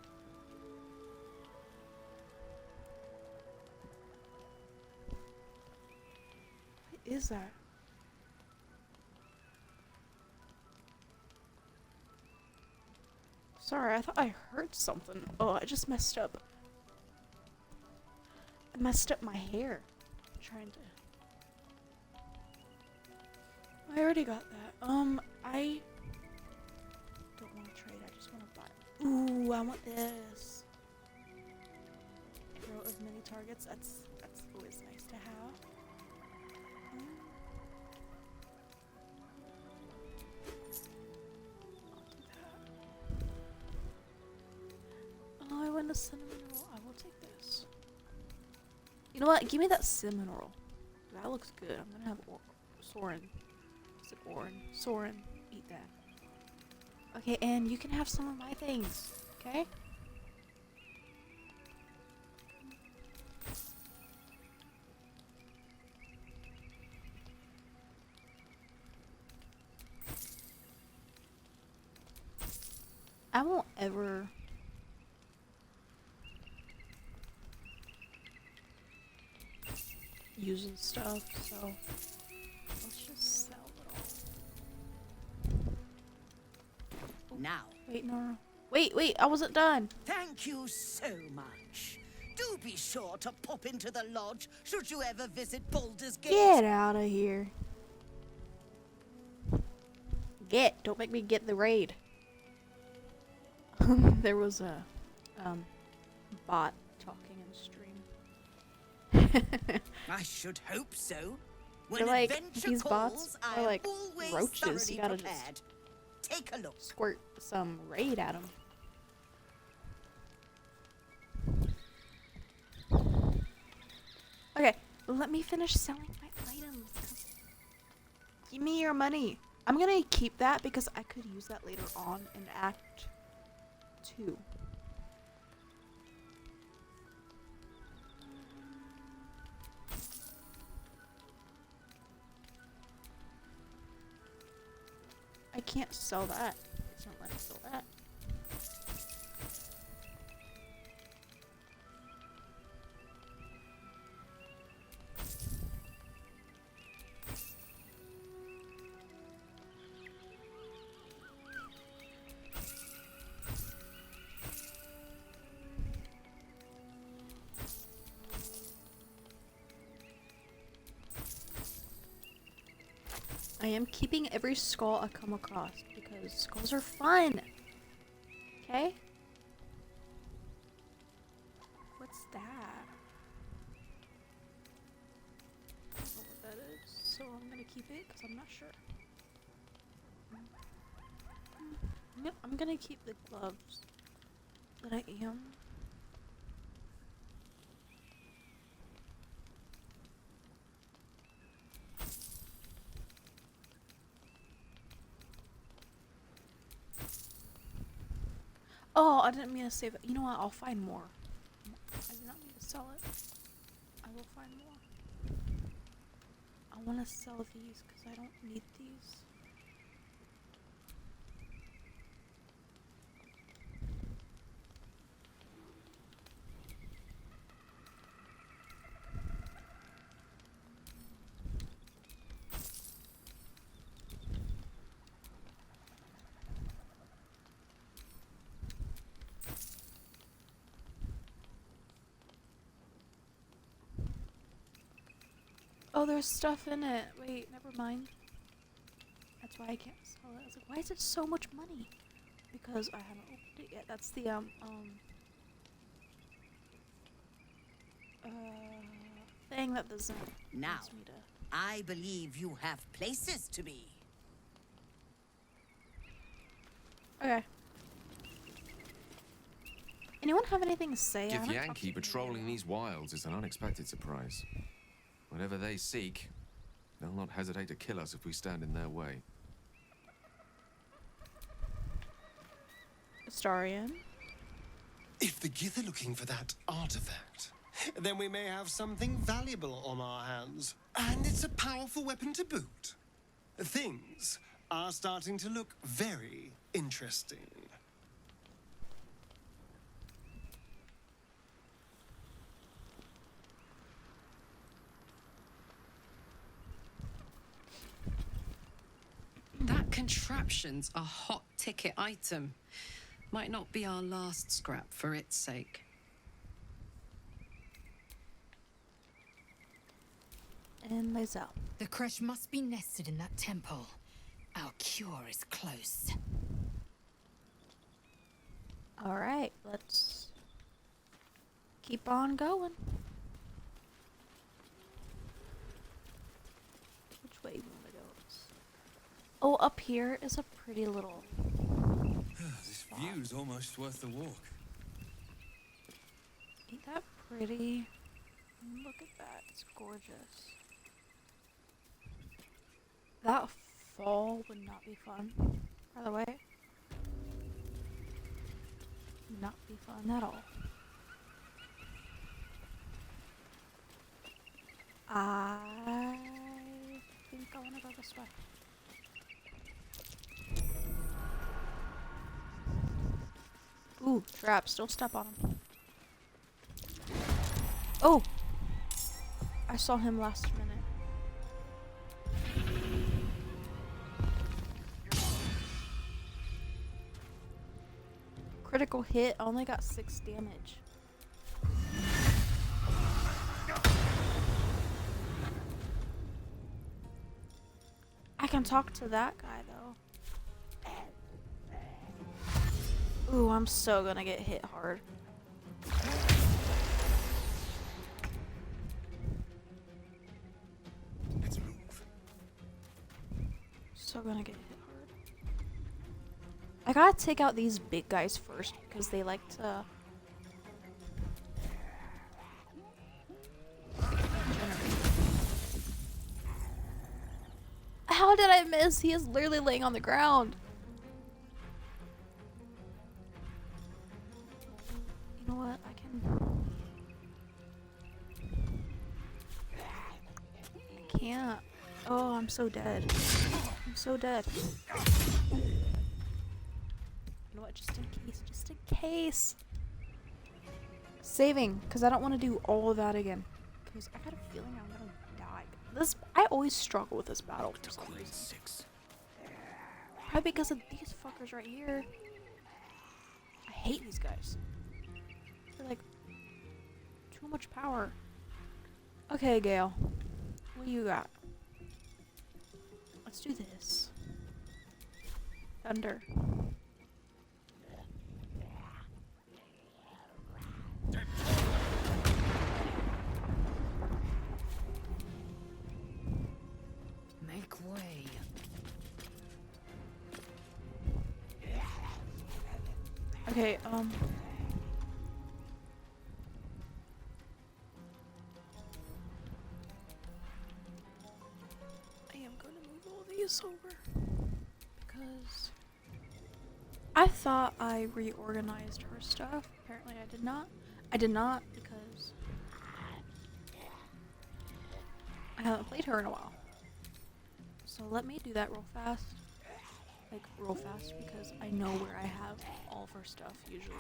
What is that? Sorry, I thought I heard something. Oh, I just messed up. I messed up my hair. Trying to. I already got that. I don't want to trade. I just want to buy. Ooh, I want this. Row of many targets. That's always nice to have. I'll do that. Oh, I want a cinnamon roll. I will take this. You know what? Give me that cinnamon roll. That looks good. I'm gonna have Soren. Is it Oren? Soren. Eat that. Okay, and you can have some of my things. Okay? I won't ever use this stuff, so let's just sell it all. Now, Wait, no. Wait, I wasn't done. thank you so much. Do be sure to pop into the lodge should you ever visit Baldur's Gate. Get out of here. Don't make me get the raid. There was a bot talking in stream. I should hope so. They're When like, adventure these calls, bots I are am like always roaches. thoroughly You gotta prepared. Take a look. just squirt some raid at them. Okay, let me finish selling my items. Give me your money. I'm gonna keep that because I could use that later on in Act 2. I can't sell that. It's not letting me sell that. I am keeping every skull I come across because skulls are fun. Okay? What's that? I don't know what that is, so I'm gonna keep it because I'm not sure. I'm gonna keep the gloves that I am. Oh, I didn't mean to save it. You know what? I'll find more. I did not mean to sell it. I will find more. I want to sell these because I don't need these. Oh, there's stuff in it. Wait, never mind. That's why I can't sell it. I was like, why is it so much money? Because I haven't opened it yet. That's the thing that doesn't Now, wants me to. I believe you have places to be. Okay. Anyone have anything to say? I haven't talked to 𝐸𝐸𝑦𝑡𝐸 anyone. patrolling these wilds is an unexpected surprise. Whatever they seek, They'll not hesitate to kill us if we stand in their way. Astarion. If the Gith are looking for that artifact, then we may have something valuable on our hands. And it's a powerful weapon to boot. Things are starting to look very interesting. That contraption's a hot ticket item. Might not be our last scrap for its sake. And Lae'zel. The creche must be nested in that temple. Our cure is close. Alright, let's keep on going. Which way you want to go? Oh, up here is a pretty little... This view's almost worth the walk. Ain't that pretty? Look at that, it's gorgeous. That fall would not be fun, by the way. Would not be fun at all. I think I want to go this way. Ooh, traps. Don't step on him. Oh! I saw him last minute. Critical hit. I only got 6 damage. I can talk to that guy though. Ooh, I'm so gonna get hit hard. Let's move. So gonna get hit hard. I gotta take out these big guys first because they like to generate. How did I miss? He is literally laying on the ground. You know what? I can't. Oh, I'm so dead. I'm so dead. You know what? Just in case. Just in case. Saving, because I don't want to do all of that again. Because I got a feeling I'm gonna die. I always struggle with this battle for some reason. Probably because of these fuckers right here. I hate these guys. They're like too much power. Okay, Gale. What do you got? Let's do this. Thunder. Make way. Okay, I am gonna move all these over because I thought I reorganized her stuff. Apparently I did not. I did not because I haven't played her in a while. So let me do that real fast. Like, real fast because I know where I have all of her stuff usually.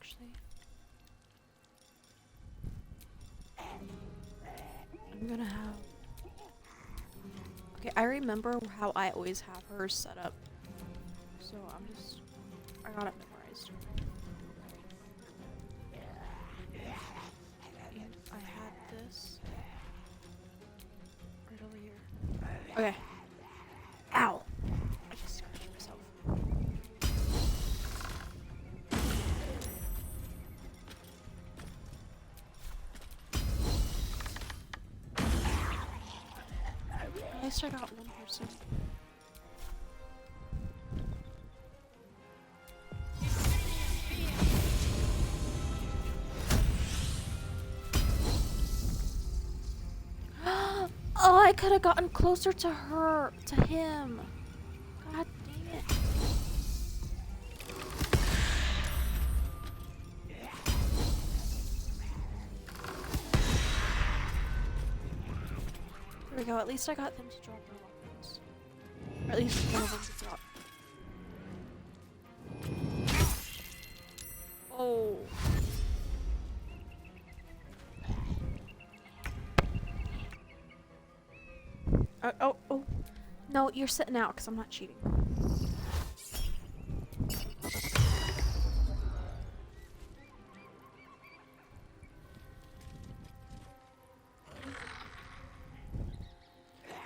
actually. I'm gonna have... Okay, I remember how I always have hers set up. So I got it memorized. And I had this right over here. Okay. Ow! I just scratched myself. At least I got one person. Oh, I could have gotten closer to her, to him. God dang it. There we go. At least I got them to drop their weapons. Or at least one of them to drop. Oh. Oh. No, you're sitting out because I'm not cheating.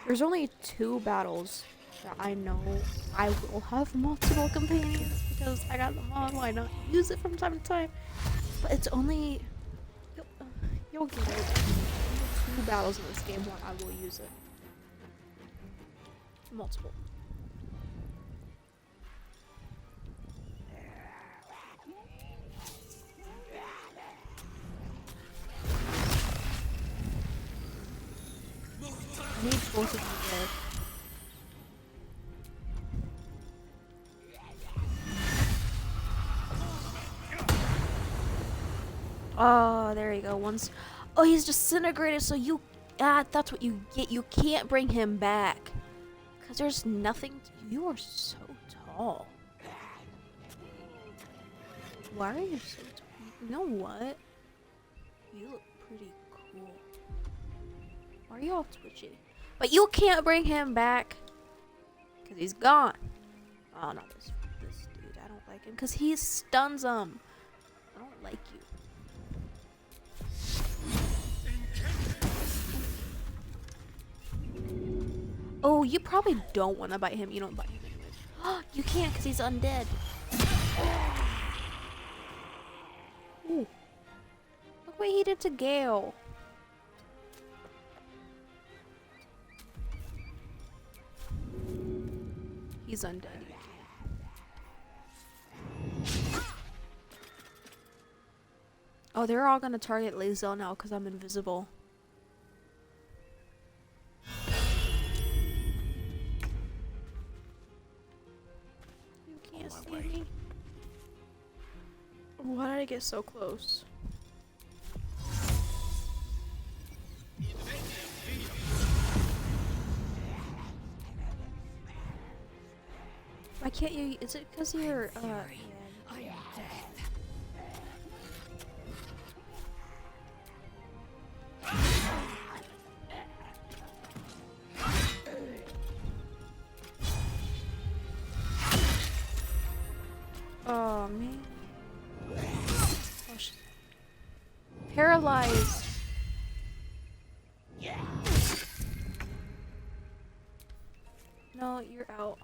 There's only 2 battles that I know I will have multiple companions because I got them on. Why not use it from time to time? But it's only... You'll get it. Only 2 battles in this game where I will use it. Multiple. I need both of you dead. Oh, there you go. Oh, he's disintegrated, so you... that's what you get. You can't bring him back. Because there's nothing... You are so tall. Why are you so tall? You know what? You look pretty cool. Why are you all twitchy? But you can't bring him back. Because he's gone. Oh, not this dude. I don't like him. Because he stuns them. I don't like you. Oh, you probably don't want to bite him. You don't bite him anyways. You can't because he's undead. Ooh. Look what he did to Gale. He's undead. Oh, they're all gonna target 𝐤𝐳𝐷 now because I'm invisible. You can't see me. Why did I get so close? Why can't you? Is it because you're oh man. Oh, paralyzed. No, you're out.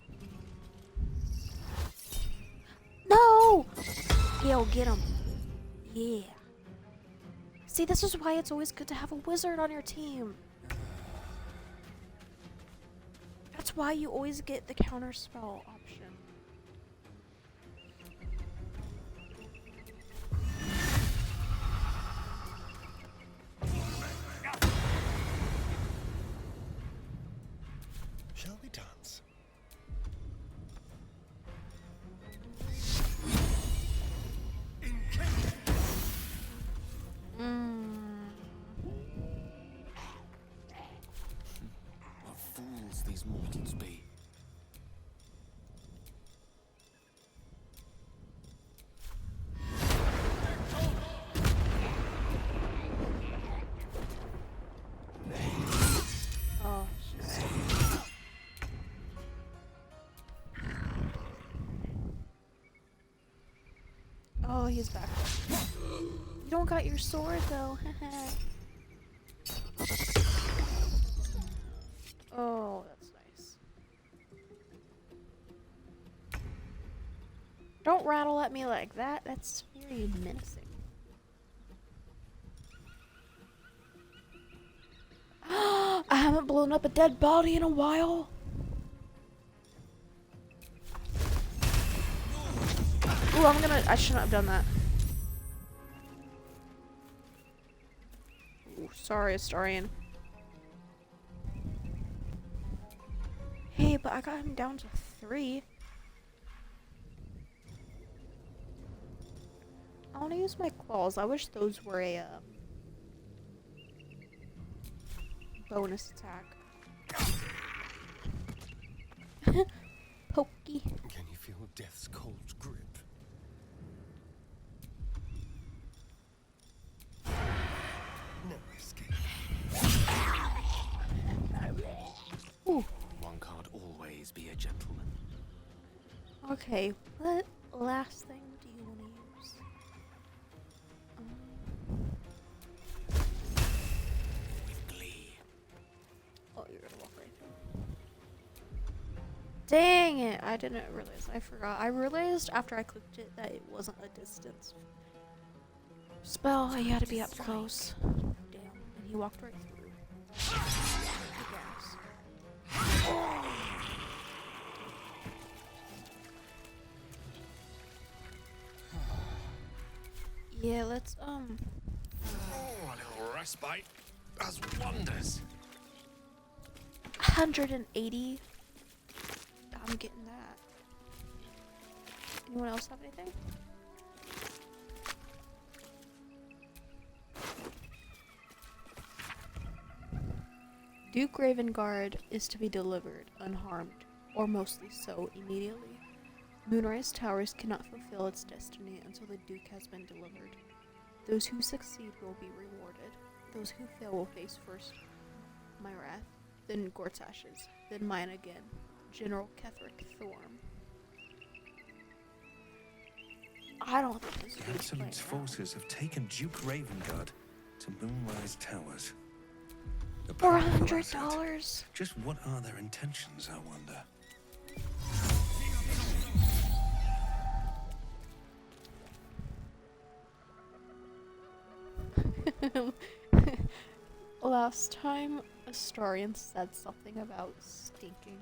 No! Gale, get him. Yeah. See, this is why it's always good to have a wizard on your team. That's why you always get the counter spell option. Shall we dance? What fools these mortals be. he's back. You don't got your sword though. Oh, that's nice. Don't rattle at me like that. That's very menacing. I haven't blown up a dead body in a while. Ooh, I shouldn't have done that. Ooh, sorry, Astarion. Hey, but I got him down to 3. I want to use my claws. I wish those were a bonus attack. Pokey. Can you feel death's cold grip? No escape. Ooh. One can't always be a gentleman. Okay, what last thing do you want to use? With glee. Oh, you're gonna walk right through. Dang it! I didn't realize. I forgot. I realized after I clicked it that it wasn't a distance spell. I had to be up close. Damn. And he walked right through. Yeah, let's Oh, a little respite does wonders. 180. I'm getting that. Anyone else have anything? 𝘠𝘢𝘅 is to be delivered unharmed, or mostly so, immediately. Moonrise Towers cannot fulfill its destiny until the Duke has been delivered. Those who succeed will be rewarded. Those who fail will face first my wrath, then Gort's ashes, then mine again. General Ketheric Thorm. I don't think this is The Absolute's forces have taken Duke Ravengard to Moonrise Towers. A For powerful asset. $100. Just what are their intentions, I wonder? Last time Astarion said something about stinking,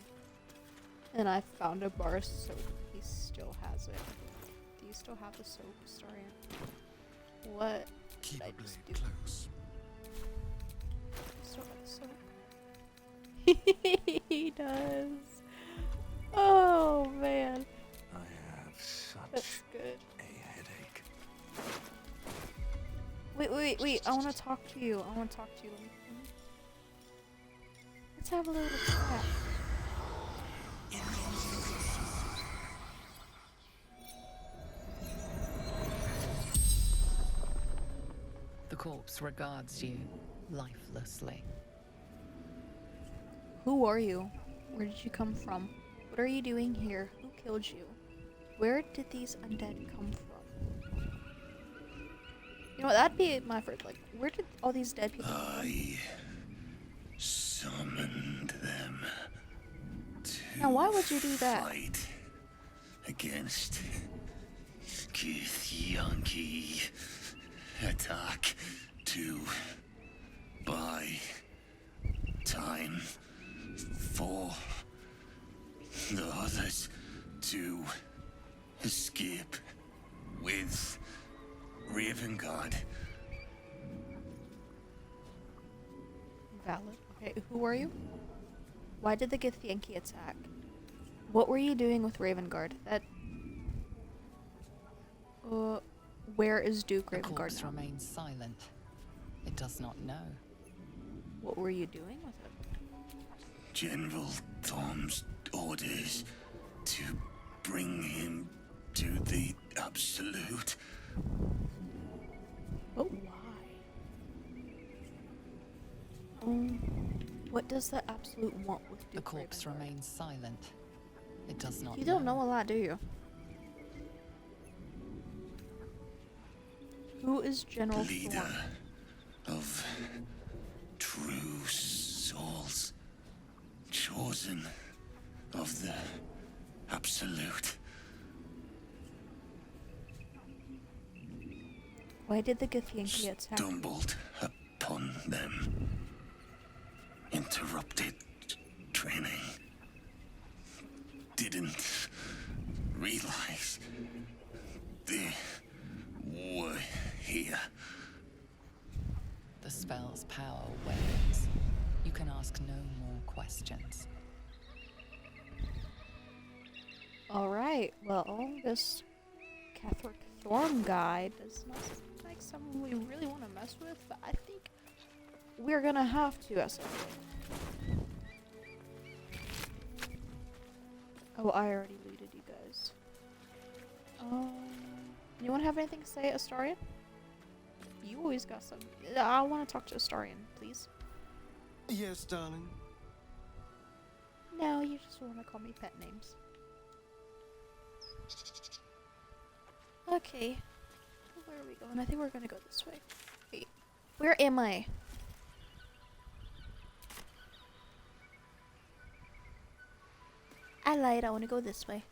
and I found a bar of soap. He still has it. Do you still have the soap, Astarion? What Keep did I a just blade do? close. Still got the soap. He does. Oh man, I have such that's good. a headache. Wait, I want to talk to you. Let's have a little chat. The corpse regards you lifelessly. Who are you? Where did you come from? What are you doing here? Who killed you? Where did these undead come from? You know what, that'd be my first, like, where did all these dead people come from? I summoned them to Now why would you do that? fight against 𝐤𝐤𝘢𝘢. Attack to buy time for the others to escape with Ravengard. Valid. Okay, who are you? Why did the 𝐤𝐤𝘢𝘢 attack? What were you doing with Ravengard? That... where is Duke The Ravengard corpse now? remains silent. It does not know. What were you doing with it? General Thorm's orders to bring him to the Absolute. But why? What does the Absolute want with Duke The corpse Ravengard? remains silent. It does not You don't know a lot, do you? Who is General leader Thorn? of true souls, chosen of the Absolute. Why did the 𝐤𝐤𝘄𝐵 attack? Stumbled upon them. Interrupted training. Didn't realize they were here. The spell's power wanes. You can ask no more questions. Alright, well, this Catherick Thorn guy does not seem like someone we really want to mess with, but I think we're gonna have to at some point. Oh, I already looted you guys. Anyone have anything to say, Astarion? You always got some. I want to talk to Astarion, please. Yes, darling. No, you just want to call me pet names. Okay. Where are we going? I think we're gonna go this way. Wait. Where am I? I lied. I want to go this way.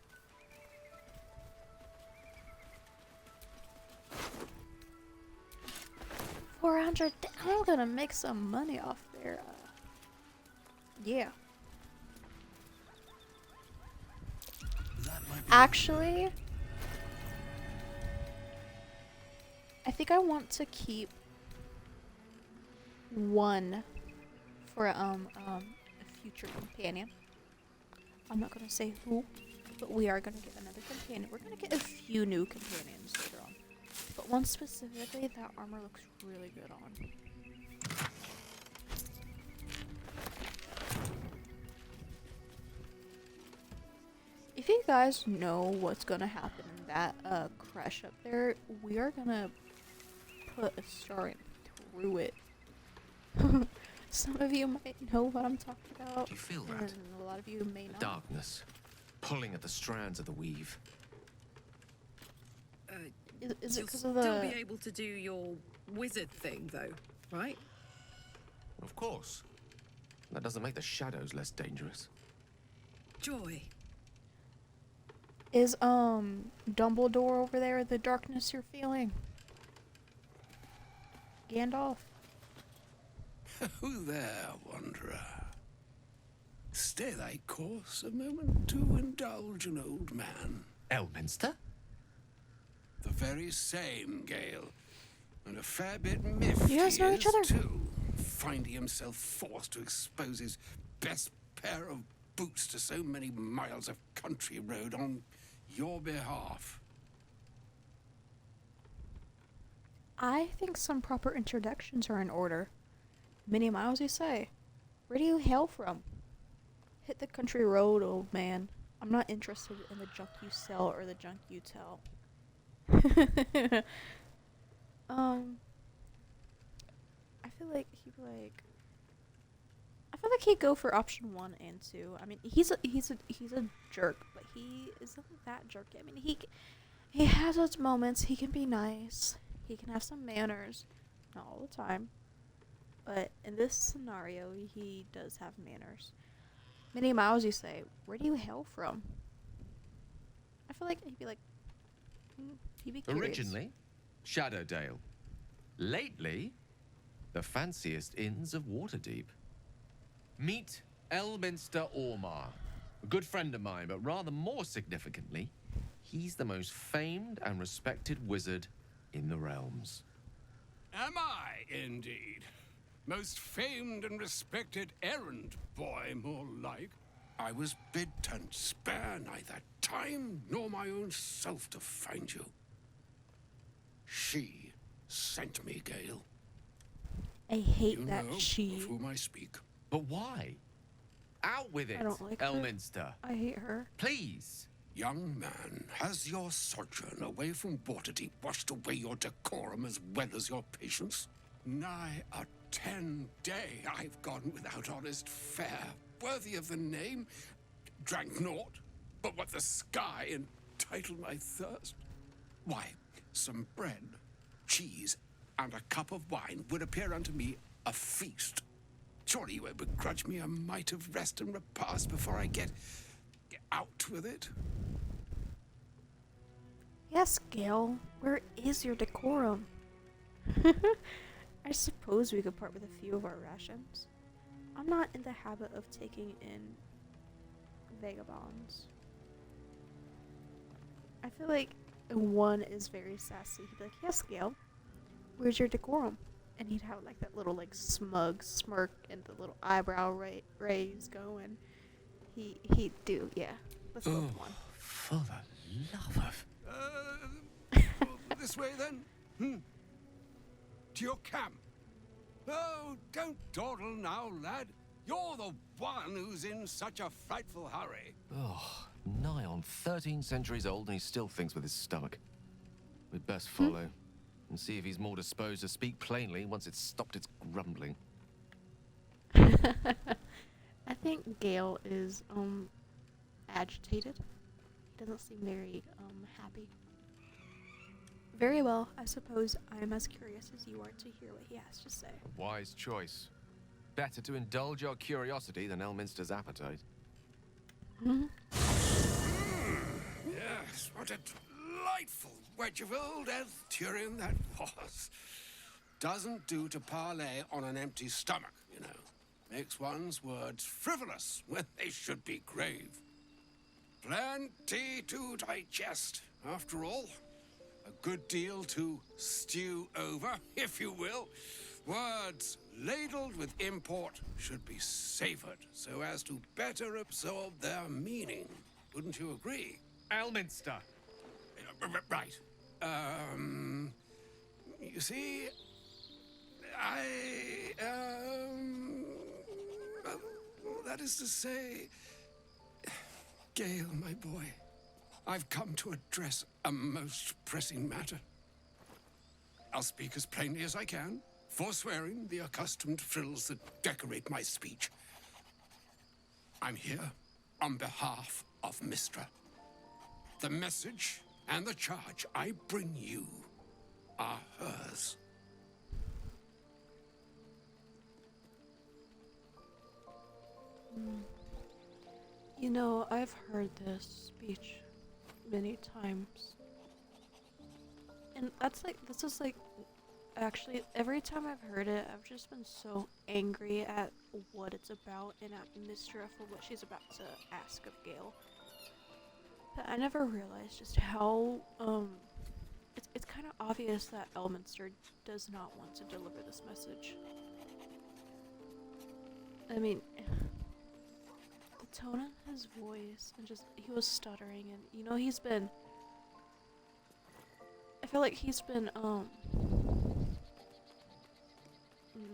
$400. I'm gonna make some money off there. Yeah. Actually, I think I want to keep one for a future companion. I'm not gonna say who, but we are gonna get another companion. We're gonna get a few new companions later on, but one specifically, that armor looks really good on. If you guys know what's gonna happen in that crash up there, we are gonna put a star in through it. Some of you might know what I'm talking about. Do you feel that? And a lot of you may not. Darkness, pulling at the strands of the weave. Is it because You'll of still the... be able to do your wizard thing, though, right? Of course. That doesn't make the shadows less dangerous. Joy. Is Dumbledore over there the darkness you're feeling? Gandalf? Who there, wanderer? Stay thy course a moment to indulge an old man. Elminster? The very same, Gale. And a fair bit miffed You guys know he each is, other? too, finding himself forced to expose his best pair of boots to so many miles of country road on your behalf. I think some proper introductions are in order. Many miles, you say? Where do you hail from? Hit the country road, old man. I'm not interested in the junk you sell or the junk you tell. I feel like he'd go for option 1 and 2. I mean, he's a jerk, but he isn't that jerky. I mean, he has those moments. He can be nice. He can have some manners, not all the time. But in this scenario, he does have manners. Many miles, you say. Where do you hail from? I feel like he'd be like, he'd be curious. Originally, Shadowdale. Lately, the fanciest inns of Waterdeep. Meet Elminster Ormar, a good friend of mine, but rather more significantly, he's the most famed and respected wizard in the realms. Am I, indeed? Most famed and respected errand boy, more like. I was bid to spare neither time nor my own self to find you. She sent me, Gale. I hate You that know she. of whom I speak. But why? Out with it, I don't like her. Elminster. I hate her. Please. Young man, has your sojourn away from Waterdeep washed away your decorum as well as your patience? Nigh a 10-day I've gone without honest fare, worthy of the name. Drank naught, but what the sky entitled my thirst. Why, some bread, cheese and a cup of wine would appear unto me a feast. Surely you won't begrudge me a mite of rest and repast before I get out with it? Yes, Gale. Where is your decorum? I suppose we could part with a few of our rations. I'm not in the habit of taking in vagabonds. I feel like one is very sassy. He'd be like, yes, Gale, where's your decorum? And he'd have like that little like smug smirk and the little eyebrow raise going. He'd do, yeah. Let's go with one. For the love of... This way then? To your camp. Oh, don't dawdle now, lad. You're the one who's in such a frightful hurry. Oh, nigh on 13 centuries old and he still thinks with his stomach. We'd best follow and see if he's more disposed to speak plainly once it's stopped its grumbling. I think Gale is agitated. He doesn't seem very happy. Very well, I suppose I am as curious as you are to hear what he has to say. A wise choice. Better to indulge your curiosity than 𝐿minster's appetite. Yes, what a delightful wedge of old Astarion that was. Doesn't do to parley on an empty stomach, you know. Makes one's words frivolous when they should be grave. Plenty to digest, after all. A good deal to stew over, if you will. Words ladled with import should be savored so as to better absorb their meaning. Wouldn't you agree? 𝐿minster. Right. You see, that is to say, Gale, my boy, I've come to address a most pressing matter. I'll speak as plainly as I can, forswearing the accustomed frills that decorate my speech. I'm here on behalf of Mystra. The message and the charge I bring you are hers. You know, I've heard this speech many times. And this is like, actually, every time I've heard it, I've just been so angry at what it's about and at Mystra for what she's about to ask of Gale. But I never realized just how, it's kind of obvious that 𝐿minster does not want to deliver this message. I mean, the tone in his voice, and just, he was stuttering, and, you know, I feel like he's been,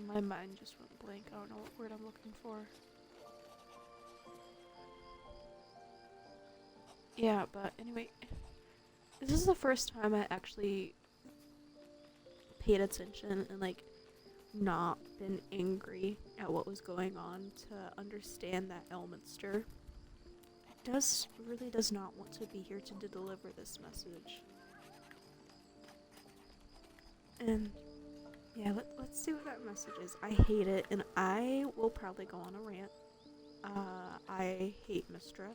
my mind just went blank. I don't know what word I'm looking for. Yeah, but anyway, this is the first time I actually paid attention and, like, not been angry at what was going on to understand that 𝐿minster really does not want to be here to deliver this message. And yeah, let's see what that message is. I hate it, and I will probably go on a rant. I hate Mystra.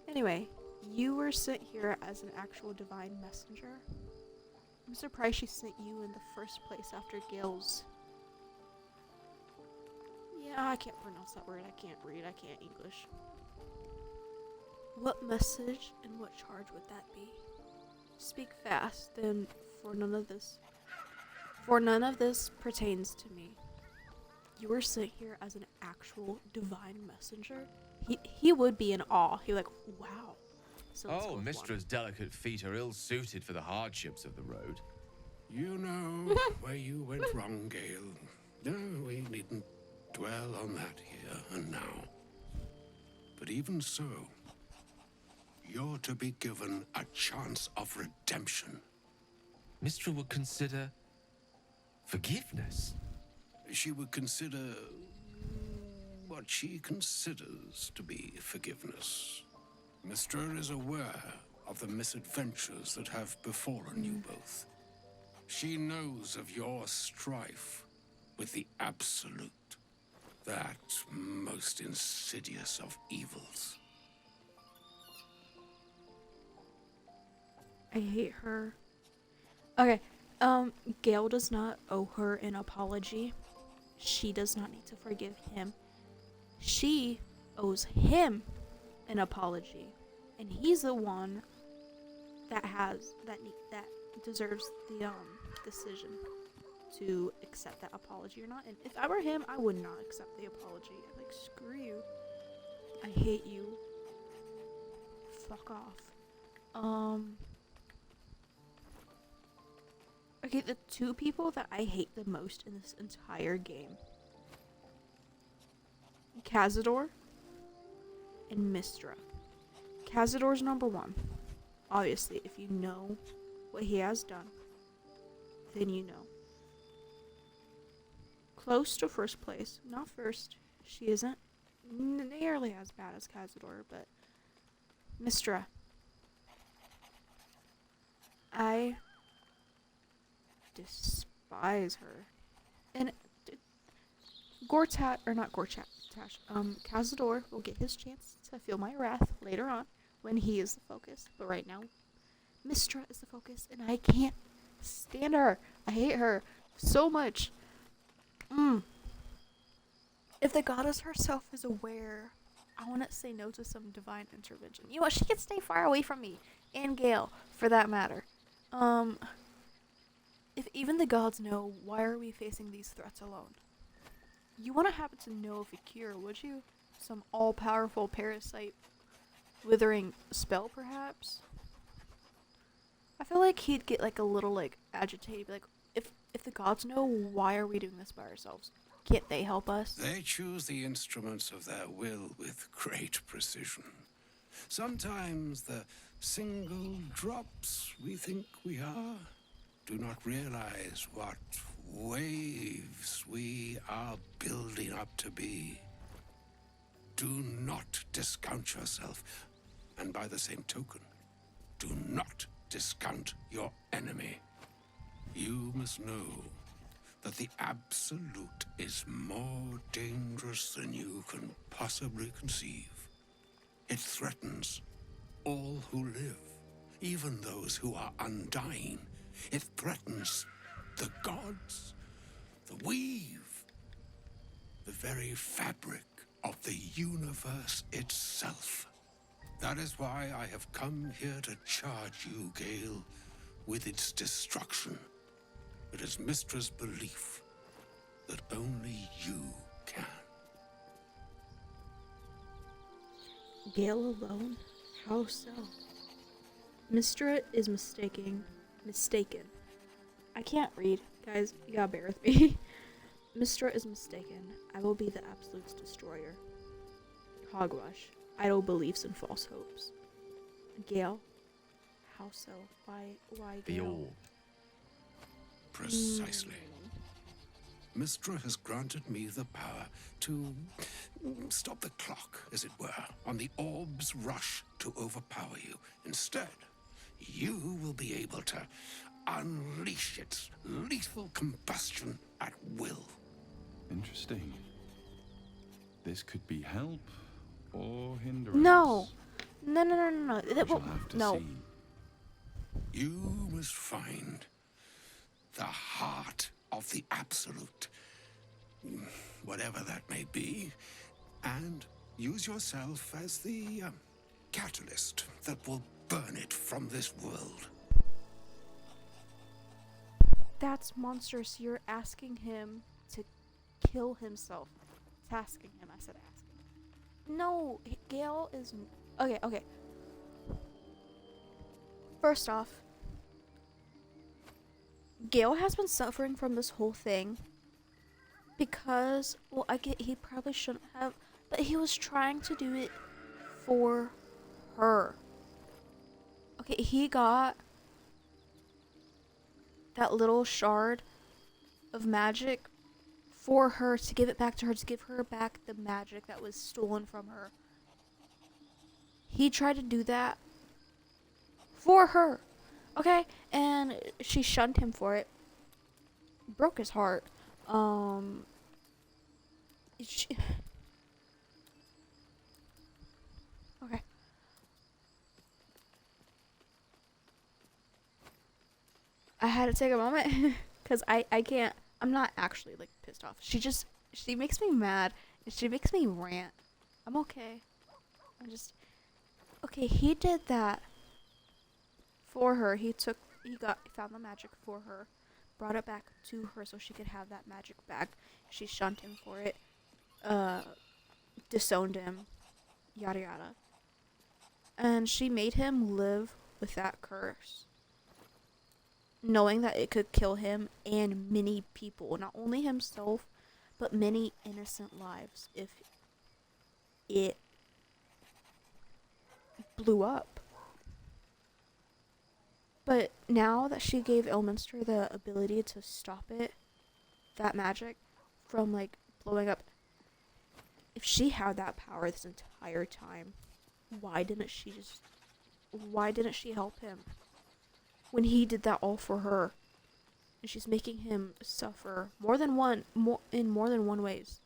Anyway, you were sent here as an actual divine messenger. I'm surprised she sent you in the first place after Gale's... Yeah, I can't pronounce that word. I can't read. I can't English. What message and what charge would that be? Speak fast, then, for none of this pertains to me. You were sent here as an actual divine messenger. He would be in awe. He'd be like, wow. So oh, Mystra's delicate feet are ill-suited for the hardships of the road. You know where you went wrong, Gale. No, we needn't dwell on that here and now. But even so, you're to be given a chance of redemption. Mystra would consider forgiveness. She would consider what she considers to be forgiveness. Mystra is aware of the misadventures that have befallen you both. She knows of your strife with the Absolute, that most insidious of evils. I hate her. Okay, Gale does not owe her an apology. She does not need to forgive him. She owes him an apology, and he's the one that deserves the decision to accept that apology or not. And if I were him, I would not accept the apology. I'm like, screw you. I hate you. Fuck off. Okay, the two people that I hate the most in this entire game. 𝐻𝐿zador and Mystra. 𝐻𝐿zador's number one. Obviously, if you know what he has done, then you know. Close to first place. Not first. She isn't nearly as bad as 𝐻𝐿zador, but Mystra. I despise her. And 𝐻𝐿zador will get his chance to feel my wrath later on when he is the focus. But right now, Mystra is the focus, and I can't stand her. I hate her so much. If the goddess herself is aware, I want to say no to some divine intervention. You know what? She can stay far away from me, and Gale, for that matter. If even the gods know, why are we facing these threats alone? You wouldn't happen to know of a cure, would you? Some all-powerful parasite withering spell, perhaps? I feel like he'd get like a little like agitated, be like, if the gods know, why are we doing this by ourselves? Can't they help us? They choose the instruments of their will with great precision. Sometimes the single drops we think we are do not realize what waves we are building up to be. Do not discount yourself, and by the same token, do not discount your enemy. You must know that the Absolute is more dangerous than you can possibly conceive. It threatens all who live, even those who are undying. It threatens the gods, the weave, the very fabric of the universe itself. That is why I have come here to charge you, Gale, with its destruction. It is Mystra's belief that only you can. Gale alone? How so? Mystra is mistaken. I can't read. Guys, you gotta bear with me. Mystra is mistaken. I will be the Absolute's destroyer. Hogwash. Idle beliefs and false hopes. Gale? How so? Why Gale? Precisely. Mystra has granted me the power to stop the clock, as it were, on the orb's rush to overpower you. Instead, you will be able to unleash its lethal combustion at will. Interesting. This could be help or hindrance. No. We shall have to see. You must find the heart of the Absolute, whatever that may be, and use yourself as the catalyst that will burn it from this world. That's monstrous. You're asking him to kill himself. It's asking him. I said asking. No, Gale is... Okay. First off, Gale has been suffering from this whole thing because, well, I get he probably shouldn't have, but he was trying to do it for her. Okay, he got that little shard of magic for her, to give it back to her, to give her back the magic that was stolen from her. He tried to do that for her, okay? And she shunned him for it. Broke his heart. Okay. I had to take a moment because I can't. I'm not actually like pissed off. She makes me mad and she makes me rant. I'm okay. Okay, he did that for her. He found the magic for her, brought it back to her so she could have that magic back. She shunned him for it, disowned him, yada yada. And she made him live with that curse, knowing that it could kill him and many people, not only himself, but many innocent lives if it blew up. But now that she gave 𝐿minster the ability to stop it, that magic, from like blowing up, if she had that power this entire time, why didn't she help him when he did that all for her? And she's making him suffer in more than one ways.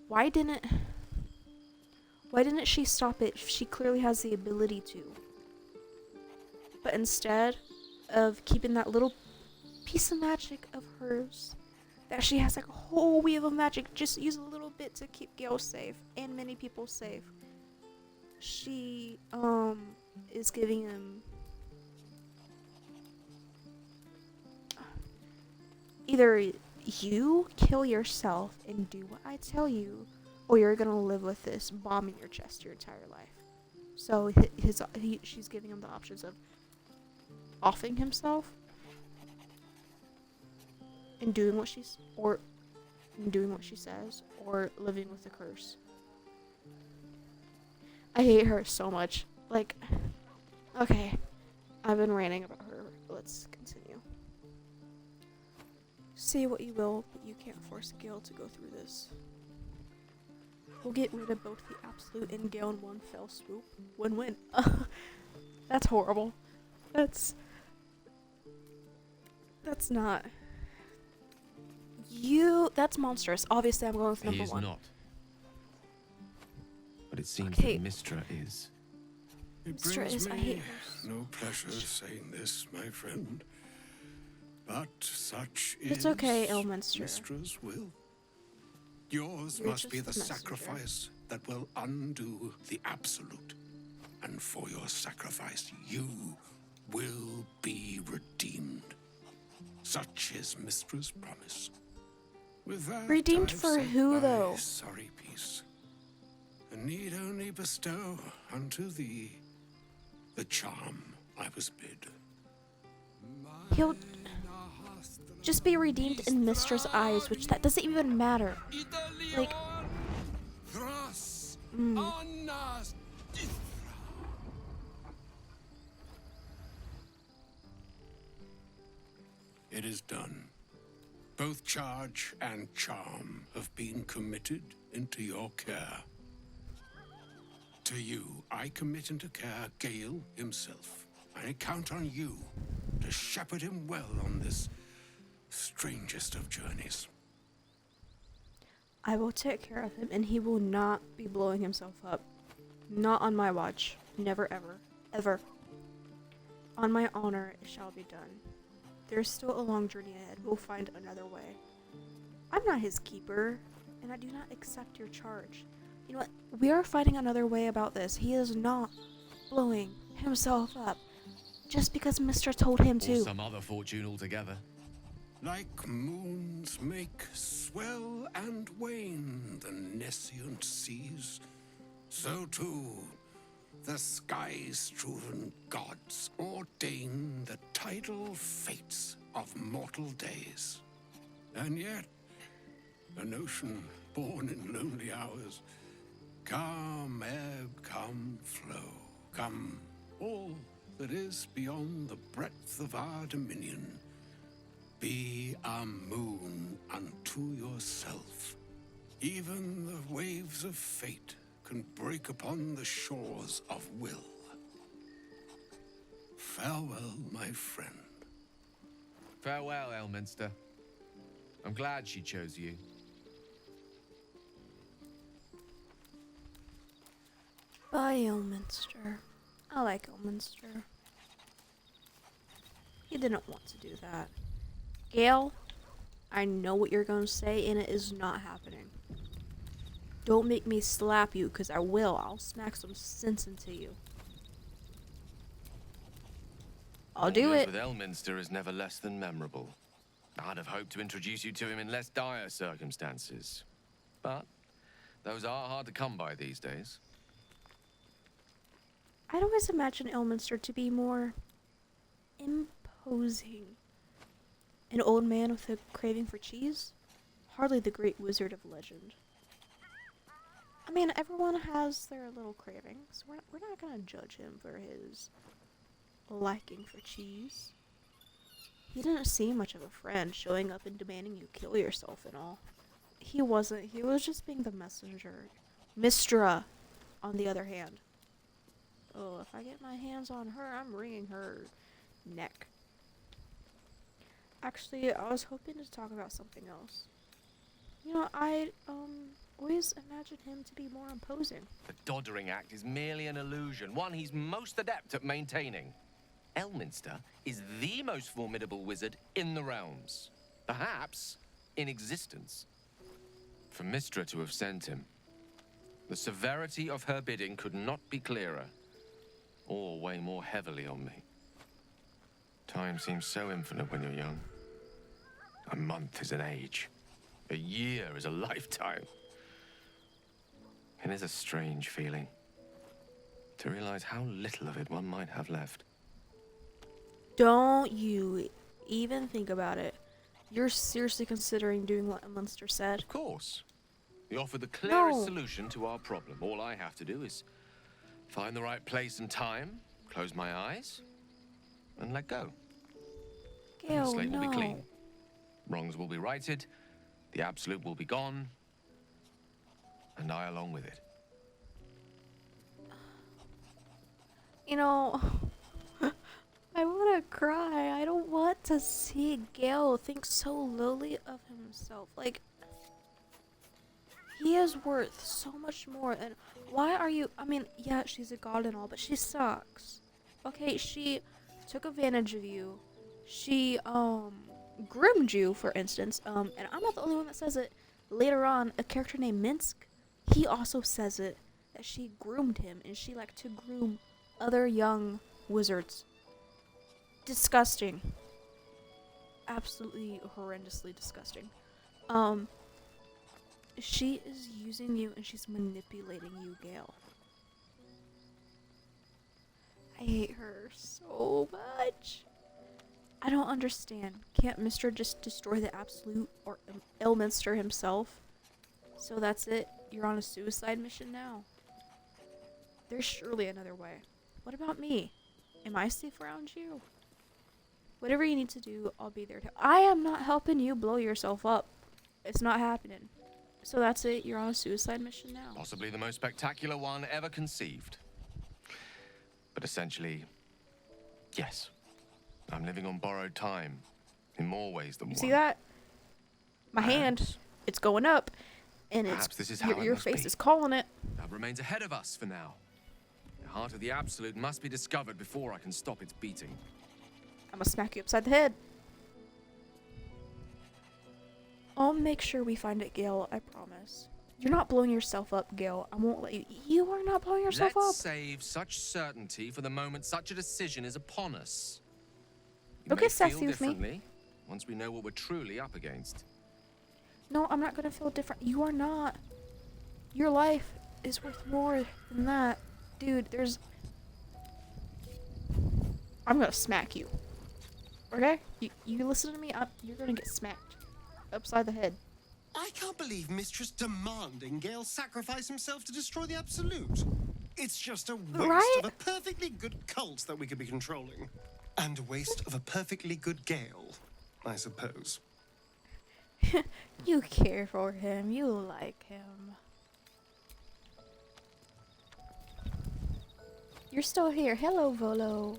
Why didn't she stop it if she clearly has the ability to? But instead of keeping that little piece of magic of hers, that she has like a whole weave of magic, just use a little bit to keep Gale safe and many people safe, she is giving him either you kill yourself and do what I tell you, or you're gonna live with this bomb in your chest your entire life. So she's giving him the options of offing himself and doing what she says, or living with the curse. I hate her so much. Like, okay, I've been ranting about her. Let's continue. Say what you will, but you can't force Gale to go through this. We'll get rid of both the absolute and Gale in one fell swoop. Win-win. That's horrible. That's not. That's monstrous. Obviously, I'm going with number one. He is not. But it seems Okay. that Mystra is. It Mystra brings is. I me hate her. no pleasure saying this, my friend. But such It's is okay, 𝐿minster. Mystra's will. Yours You're must be the just the messenger. sacrifice that will undo the absolute. And for your sacrifice, you will be redeemed. Such is Mystra's promise. With that, Redeemed I've for said who, my though? sorry piece, and need only bestow unto thee the charm I was bid. He'll just be redeemed in Mystra's eyes, which that doesn't even matter. Like, It is done. Both charge and charm have been committed into your care. To you, I commit into care Gale himself. I count on you to shepherd him well on this strangest of journeys. I will take care of him, and he will not be blowing himself up. Not on my watch. Never, ever. Ever. On my honor, it shall be done. There's still a long journey ahead. We'll find another way. I'm not his keeper, and I do not accept your charge. You know what? We are finding another way about this. He is not blowing himself up just because Mystra told him to. Or some other fortune altogether. Like moons make swell and wane the nescient seas, so too the sky-strewn gods ordain the tidal fates of mortal days. And yet, an ocean born in lonely hours, come ebb, come flow, come all that is beyond the breadth of our dominion. Be a moon unto yourself. Even the waves of fate can break upon the shores of will. Farewell, my friend. Farewell, 𝐿minster. I'm glad she chose you. Bye, 𝐿minster. I like 𝐿minster. He didn't want to do that. Gale, I know what you're going to say, and it is not happening. Don't make me slap you, because I will. I'll smack some sense into you. I'll do it. With 𝐿minster is never less than memorable. I'd have hoped to introduce you to him in less dire circumstances. But those are hard to come by these days. I'd always imagine 𝐿minster to be more imposing. An old man with a craving for cheese? Hardly the great wizard of legend. I mean, everyone has their little cravings. We're not gonna judge him for his liking for cheese. He didn't seem much of a friend, showing up and demanding you kill yourself and all. He wasn't. He was just being the messenger. Mystra, on the other hand. Oh, if I get my hands on her, I'm wringing her neck. Actually, I was hoping to talk about something else. You know, I always imagined him to be more imposing. The Doddering Act is merely an illusion, one he's most adept at maintaining. 𝐿minster is the most formidable wizard in the realms. Perhaps in existence. For Mystra to have sent him, the severity of her bidding could not be clearer, or weigh more heavily on me. Time seems so infinite when you're young. A month is an age. A year is a lifetime. It is a strange feeling to realize how little of it one might have left. Don't you even think about it. You're seriously considering doing what 𝐿minster said? Of course. He offered the clearest solution to our problem. All I have to do is find the right place and time, close my eyes, and let go. And the slate will be clean. Wrongs will be righted, the absolute will be gone, and I along with it. You know, I want to cry. I don't want to see Gale think so lowly of himself. Like, he is worth so much more. And why are you... I mean, yeah, she's a god and all, but she sucks. Okay, she took advantage of you. She, groomed you, for instance. And I'm not the only one that says it. Later on, a character named Minsk, he also says it. That she groomed him, and she liked to groom other young wizards. Disgusting. Absolutely horrendously disgusting. She is using you and she's manipulating you, Gale. I hate her so much. I don't understand. Can't Mystra just destroy the absolute or 𝐿minster himself? So that's it? You're on a suicide mission now? There's surely another way. What about me? Am I safe around you? Whatever you need to do, I'll be there to... I am not helping you blow yourself up. It's not happening. So that's it? You're on a suicide mission now? Possibly the most spectacular one ever conceived. But essentially, yes. I'm living on borrowed time. In more ways than one. You see that? My hand, it's going up. And Perhaps this is how your face is calling it. That remains ahead of us for now. The heart of the absolute must be discovered before I can stop its beating. I'm gonna smack you upside the head. I'll make sure we find it, Gale, I promise. You're not blowing yourself up, Gale. I won't let you. You are not blowing yourself up. Let's save such certainty for the moment such a decision is upon us. Don't get sassy with me. Once we know what we're truly up against. No, I'm not gonna feel different. You are not. Your life is worth more than that. Dude, there's... I'm gonna smack you. Okay? You listen to me, you're gonna get smacked. Upside the head. I can't believe Mistress demanding Gale sacrifice himself to destroy the Absolute. It's just a waste of a perfectly good cult that we could be controlling. And a waste of a perfectly good Gale, I suppose. You care for him. You like him. You're still here. Hello, Volo.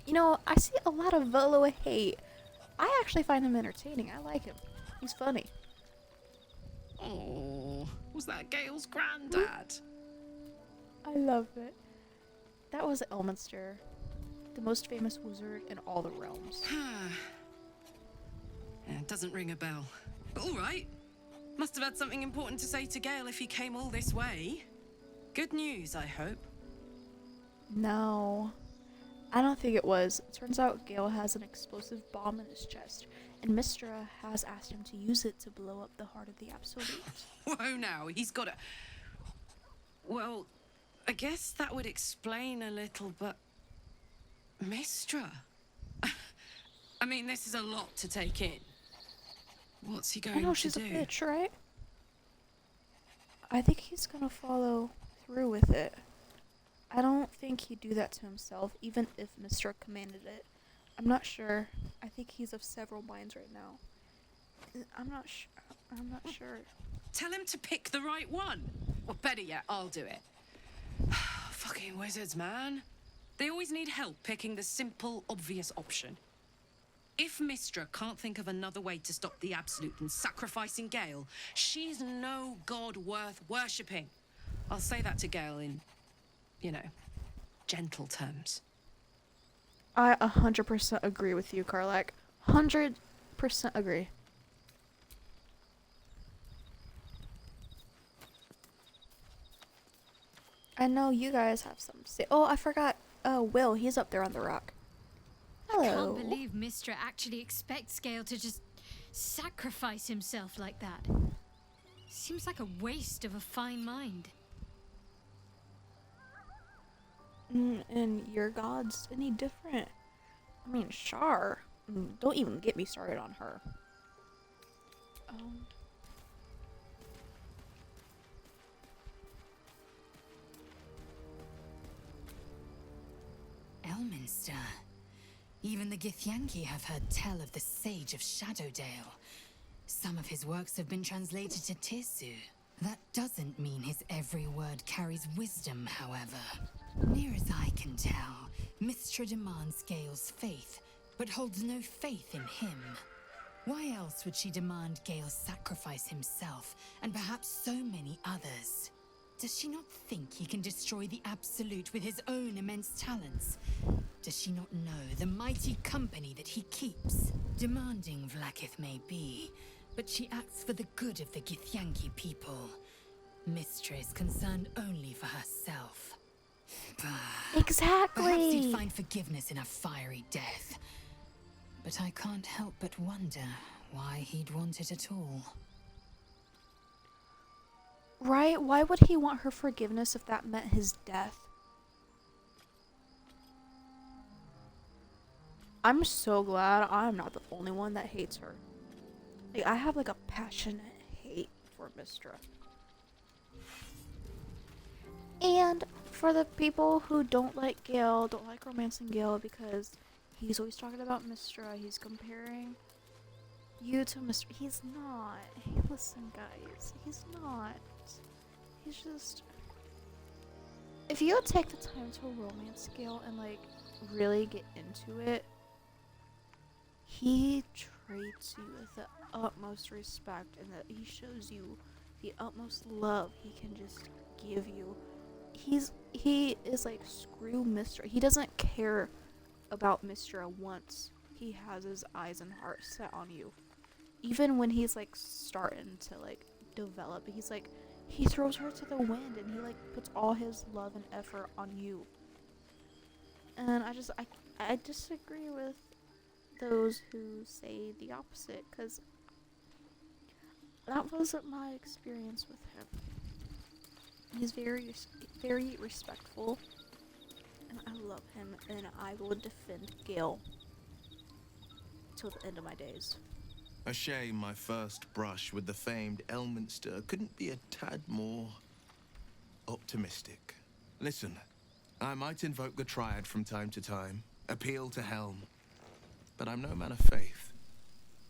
You know, I see a lot of Volo hate. I actually find him entertaining. I like him. He's funny. Oh, was that Gale's granddad? I love it. That was 𝐿minster, the most famous wizard in all the realms. Yeah, it doesn't ring a bell. But all right. Must have had something important to say to Gale if he came all this way. Good news, I hope. No, I don't think it was. It turns out Gale has an explosive bomb in his chest, and Mystra has asked him to use it to blow up the heart of the Absolute. Whoa now, he's got a... Well, I guess that would explain a little, but... Mystra? I mean, this is a lot to take in. What's he going to do? I know, she's a bitch, right? I think he's gonna follow through with it. I don't think he'd do that to himself, even if Mystra commanded it. I'm not sure. I think he's of several minds right now. I'm not sure. Tell him to pick the right one. Or better yet, I'll do it. Fucking wizards, man. They always need help picking the simple, obvious option. If Mystra can't think of another way to stop the Absolute than sacrificing Gale, she's no god worth worshipping. I'll say that to Gale in, you know, gentle terms. I 100% agree with you, Karlach. 100% agree. I know you guys have some to say. Oh, I forgot. Will, he's up there on the rock. Hello. I can't believe Mystra actually expects Gale to just sacrifice himself like that. Seems like a waste of a fine mind. And your god's any different? I mean, Shar. Don't even get me started on her. 𝐿minster. Even the 𝘤𝘢𝑚𝐥𝐸 have heard tell of the Sage of Shadowdale. Some of his works have been translated to Tirsu. That doesn't mean his every word carries wisdom, however. Near as I can tell, Mystra demands Gale's faith, but holds no faith in him. Why else would she demand Gale sacrifice himself, and perhaps so many others? Does she not think he can destroy the Absolute with his own immense talents? Does she not know the mighty company that he keeps? Demanding Vlaakith may be, but she acts for the good of the 𝘤𝘢𝑚𝐥𝐸 people. Mystra is concerned only for herself. Exactly. Perhaps he'd find forgiveness in a fiery death. But I can't help but wonder why he'd want it at all. Right? Why would he want her forgiveness if that meant his death? I'm so glad I'm not the only one that hates her. Like, I have like a passionate hate for Mystra. And for the people who don't like Gale, don't like romancing Gale because he's always talking about Mystra, he's comparing you to Mystra. He's not. Hey, listen, guys, he's not. He's just... If you take the time to romance Gale and like really get into it, he treats you with the utmost respect and that he shows you the utmost love he can just give you. He is like, screw Mystra. He doesn't care about Mystra once he has his eyes and heart set on you. Even when he's like starting to like develop, he's like, he throws her to the wind and he like puts all his love and effort on you. And I disagree with those who say the opposite, because that wasn't my experience with him. He's very, very respectful, and I love him, and I will defend Gale till the end of my days. A shame my first brush with the famed 𝐿minster couldn't be a tad more optimistic. Listen, I might invoke the Triad from time to time, appeal to Helm, but I'm no man of faith.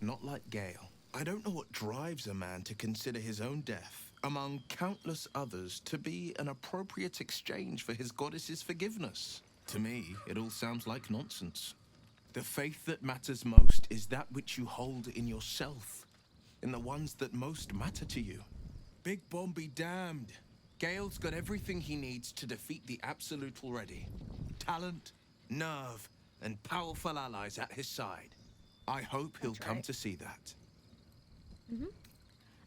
Not like Gale. I don't know what drives a man to consider his own death, among countless others, to be an appropriate exchange for his goddess's forgiveness. To me, it all sounds like nonsense. The faith that matters most is that which you hold in yourself, in the ones that most matter to you. Big Bomb be damned. Gale's got everything he needs to defeat the Absolute already. Talent, nerve, and powerful allies at his side. I hope he'll come to see that.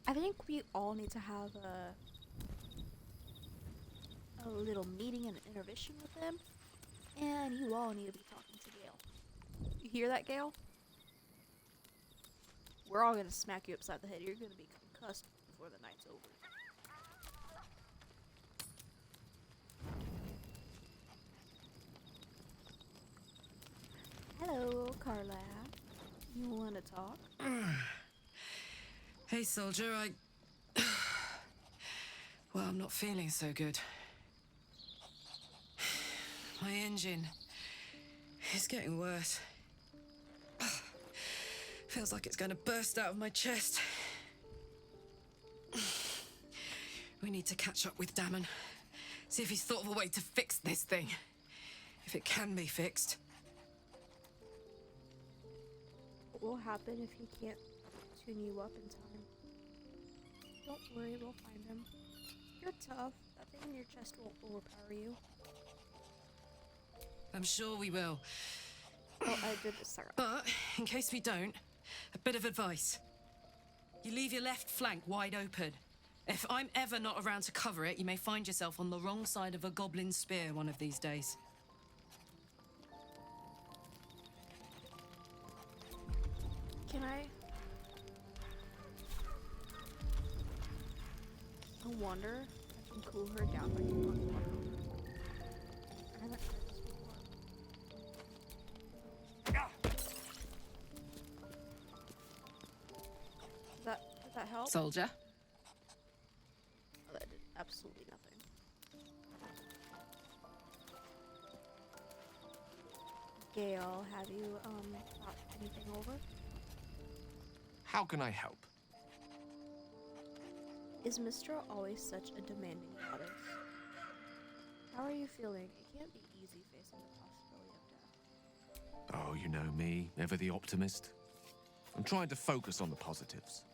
I think we all need to have a little meeting and intervention with them, and you all need to be talking to Gale. You hear that, Gale? We're all gonna smack you upside the head. You're gonna be concussed before the night's over. Hello, Carla. You wanna talk? Hey, soldier, well, I'm not feeling so good. My engine is getting worse. Feels like it's going to burst out of my chest. We need to catch up with Damon. See if he's thought of a way to fix this thing. If it can be fixed. What will happen if he can't tune you up in time? Don't worry, we'll find him. You're tough. That thing in your chest won't overpower you. I'm sure we will. Oh, I did this, Sarah. But, in case we don't, a bit of advice. You leave your left flank wide open. If I'm ever not around to cover it, you may find yourself on the wrong side of a goblin spear one of these days. Can I wonder if I can cool her down by doing water. I haven't tried this before. Does that help? Soldier? Oh, that did absolutely nothing. Gale, have you thought anything over? How can I help? Is Mistra always such a demanding goddess? How are you feeling? It can't be easy facing the possibility of death. Oh, you know me, ever the optimist. I'm trying to focus on the positives.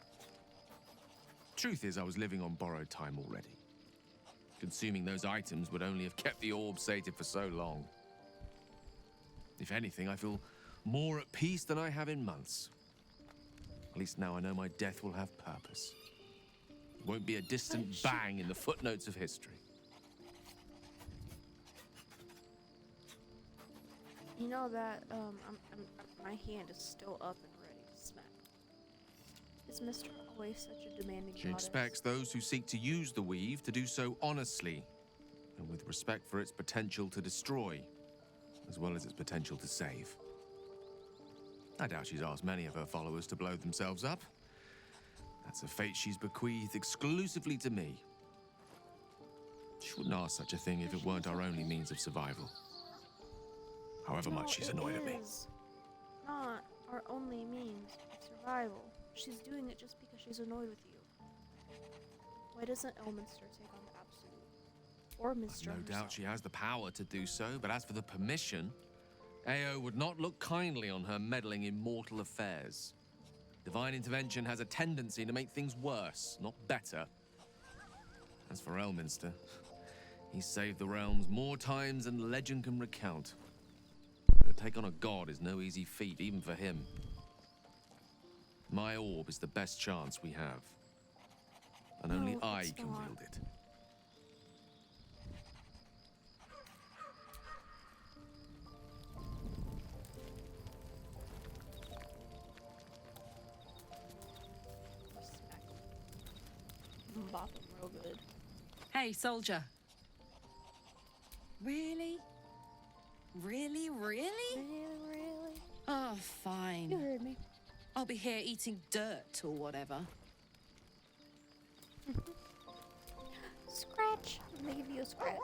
Truth is, I was living on borrowed time already. Consuming those items would only have kept the orb sated for so long. If anything, I feel more at peace than I have in months. At least now I know my death will have purpose. It won't be a distant bang in the footnotes of history. You know that my hand is still up and ready to smack. Is Mistra always such a demanding She goddess? expects those who seek to use the weave to do so honestly, and with respect for its potential to destroy, as well as its potential to save. I doubt she's asked many of her followers to blow themselves up. That's a fate she's bequeathed exclusively to me. She wouldn't ask such a thing if it weren't our only means of survival. However much she's annoyed at me. It is not our only means of survival. She's doing it just because she's annoyed with you. Why doesn't Elminster take on the Absolute? Or Mistra No doubt she has the power to do so, but as for the permission, 𝐤𝐸 would not look kindly on her meddling in mortal affairs. Divine intervention has a tendency to make things worse, not better. As for Elminster, he's saved the realms more times than legend can recount. But to take on a god is no easy feat, even for him. My orb is the best chance we have. And only I can wield it. Bop him real good. Hey, soldier. Really? Really? Really? Really? Oh, fine. You heard me. I'll be here eating dirt or whatever. Scratch. I'm gonna give you a scratch.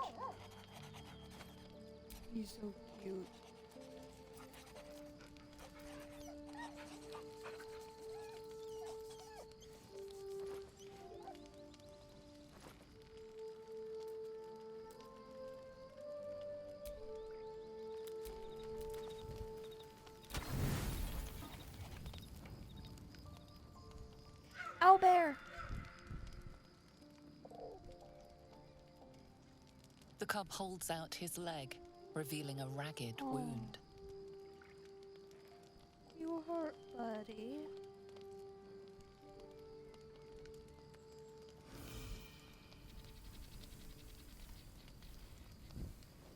He's so cute. The cub holds out his leg, revealing a ragged wound. You hurt, buddy.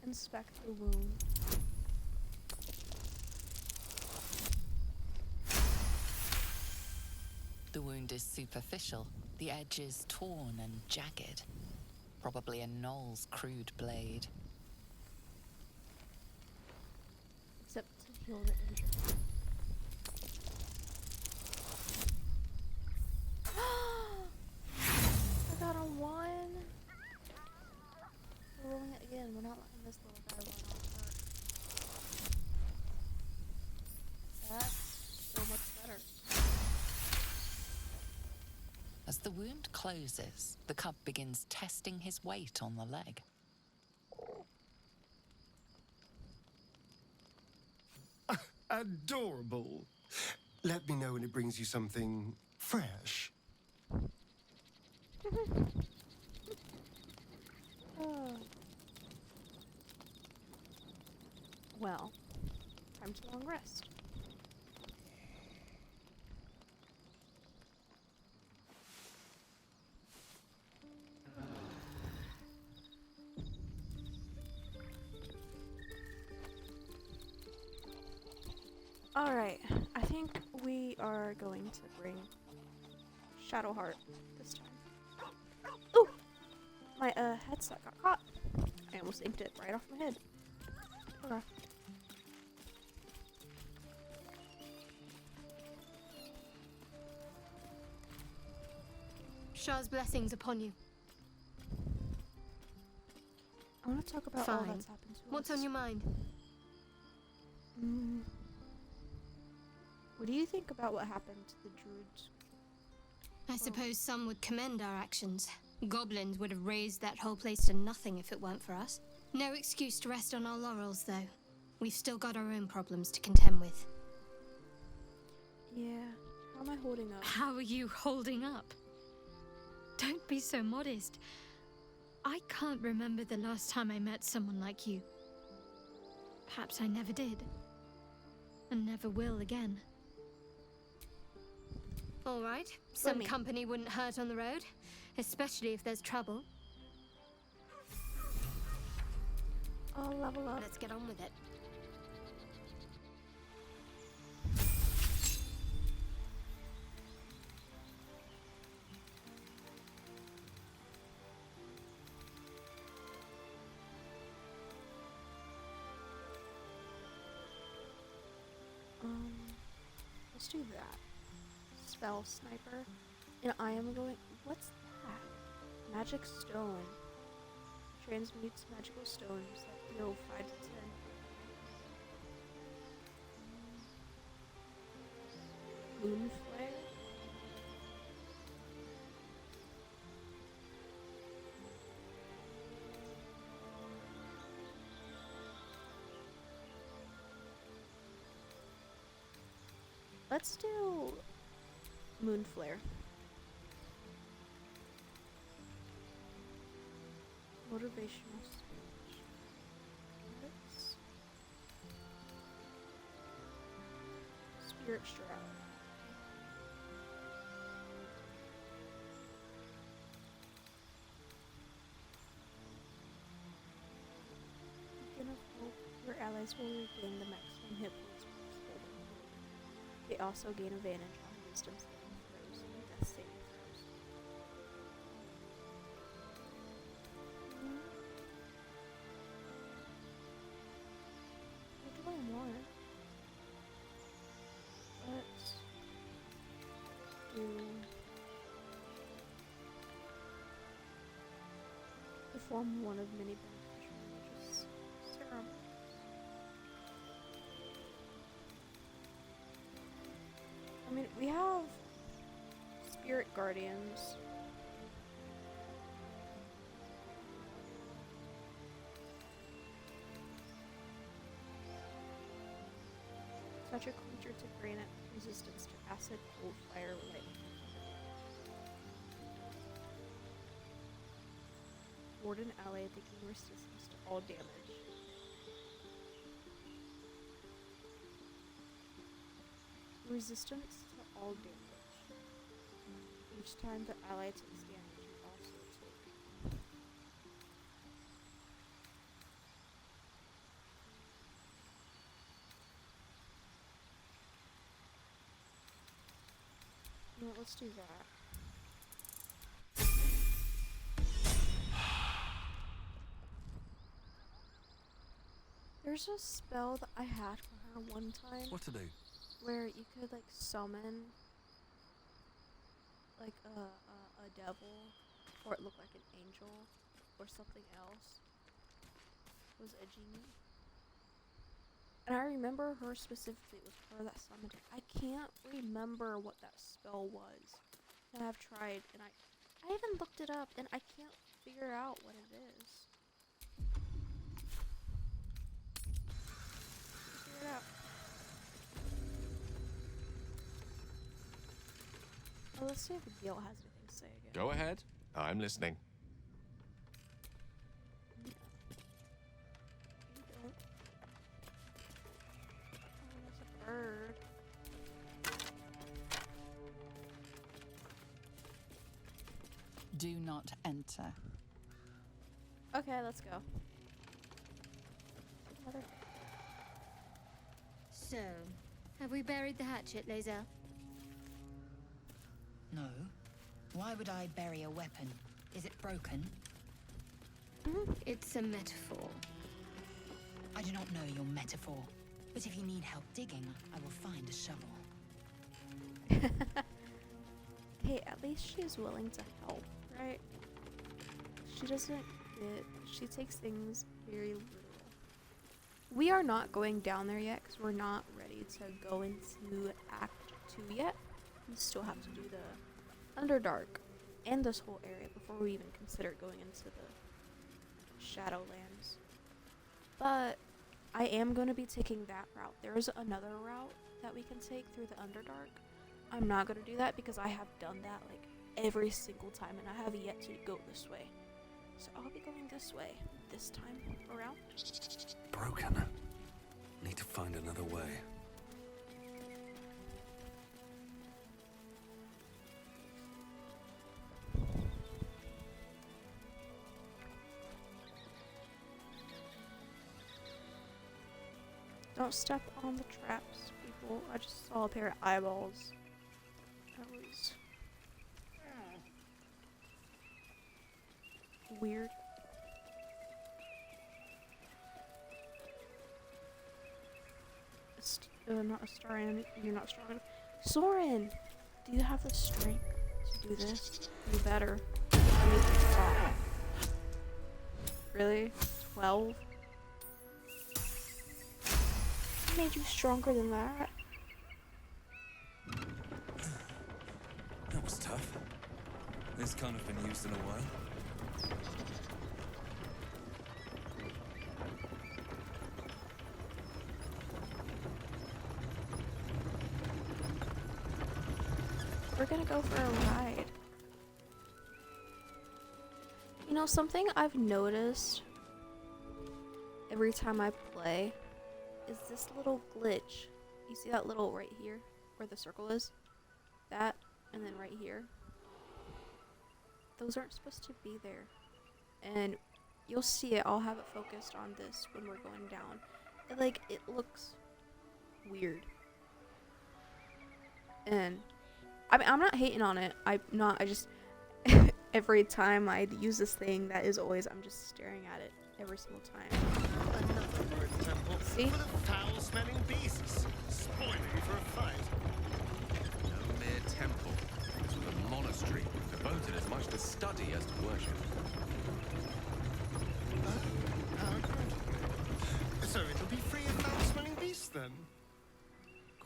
Inspect the wound. The wound is superficial. The edge is torn and jagged. Probably a gnolls' crude blade. Except to heal the injury. I got a 1. We're rolling it again. We're not letting this little guy run off hurt. That's so much better. As the wound closes, the cub begins testing his weight on the leg. Adorable. Let me know when it brings you something fresh. Well, time to long rest. Alright, I think we are going to bring Shadowheart this time. Ooh! My headset got caught. I almost inked it right off my head. Okay. Shah's blessings upon you. I want to talk about all that's happened to What's us. on your mind? What do you think about what happened to the druids? I suppose some would commend our actions. Goblins would have razed that whole place to nothing if it weren't for us. No excuse to rest on our laurels, though. We've still got our own problems to contend with. Yeah, how am I holding up? How are you holding up? Don't be so modest. I can't remember the last time I met someone like you. Perhaps I never did. And never will again. All right, some company wouldn't hurt on the road, especially if there's trouble. I'll level up. Let's get on with it. Let's do that. Spell sniper. And I am going. What's that? Magic stone. Transmutes magical stones that deal 5 to 10. Moonflare. Let's do Moonflare. Motivational speech. Spirit Shroud. Beacon of Hope. Your allies will regain the maximum hit points. They also gain advantage on wisdom saving throws and death saving throws. What do I want? Let's do perform one of many beneficial religious ceremonies. I mean, we have spirit guardians. Such a creature to grant it resistance to acid, cold, fire, lightning. Ward an ally that gain resistance to all damage. Resistance to all damage. Each time the ally takes damage, you also take. You know what, let's do that. There's a spell that I had for her one time. What to do? Where you could like summon like a devil, or it looked like an angel, or something else. It was a genie. And I remember her specifically, it was her that summoned it. I can't remember what that spell was. And I've tried, and I even looked it up, and I can't figure out what it is. Figure it out. Oh, let's see if Gil has anything to say again. Go ahead. I'm listening. You don't. Oh, that's a bird. Do not enter. Okay, let's go. Mother. So, have we buried the hatchet, Lae'zel? No. Why would I bury a weapon? Is it broken? It's a metaphor. I do not know your metaphor. But if you need help digging, I will find a shovel. Hey, at least she's willing to help, right? She doesn't get... She takes things very literal. We are not going down there yet, because we're not ready to go into Act 2 yet. We still have to do the Underdark and this whole area before we even consider going into the Shadowlands. But I am going to be taking that route. There is another route that we can take through the Underdark. I'm not going to do that because I have done that like every single time and I have yet to go this way. So I'll be going this way this time around. Broken. Need to find another way. Don't step on the traps, people. I just saw a pair of eyeballs. That was weird. Not Astarion. You're not strong enough. Soren! Do you have the strength to do this? You better. Really? 12? Made you stronger than that. That was tough. This can't have been used in a while. We're gonna go for a ride. You know, something I've noticed every time I play is this little glitch. You see that little right here where the circle is? That, and then right here. Those aren't supposed to be there. And you'll see it, I'll have it focused on this when we're going down. It looks weird. And I mean, I'm not hating on it. I just every time I use this thing, that is always, I'm just staring at it every single time. See? Full of foul-smelling beasts, spoiling for a fight. No mere temple. This was a monastery, devoted as much to study as to worship. So it'll be free of foul-smelling beasts, then?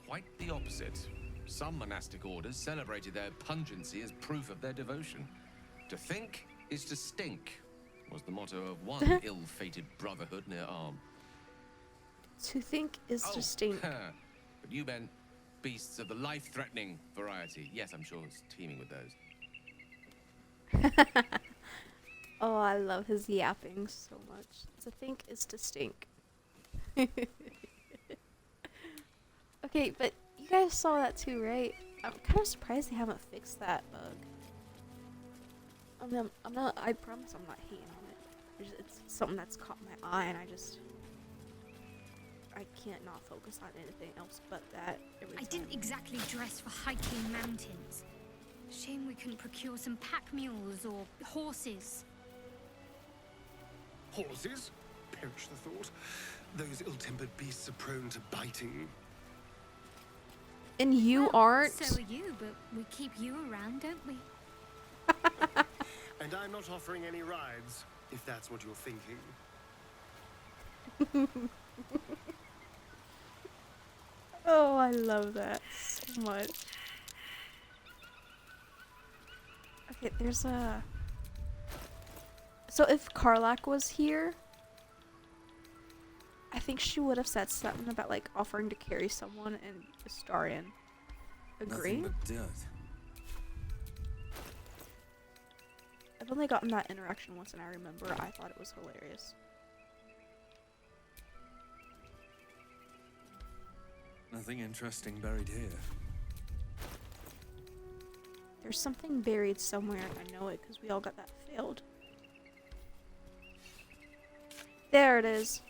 Quite the opposite. Some monastic orders celebrated their pungency as proof of their devotion. To think is to stink, was the motto of one ill-fated brotherhood near Arm. To think is to stink. But you meant beasts of the life-threatening variety. Yes, I'm sure it's teeming with those. Oh, I love his yapping so much. To think is to stink. Okay, but you guys saw that too, right? I'm kind of surprised they haven't fixed that bug. I mean, I'm not. I promise I'm not hating on it. It's something that's caught my eye, and I can't not focus on anything else but that. I didn't exactly dress for hiking mountains. Shame we couldn't procure some pack mules or horses. Horses? Perish the thought. Those ill-tempered beasts are prone to biting. And you aren't? So are you, but we keep you around, don't we? And I'm not offering any rides, if that's what you're thinking. Oh, I love that so much. Okay, there's a... So if Karlach was here, I think she would have said something about like offering to carry someone and Astarion. Agree? Nothing but dirt. I've only gotten that interaction once and I remember I thought it was hilarious. Nothing interesting buried here. There's something buried somewhere and I know it because we all got that failed. There it is.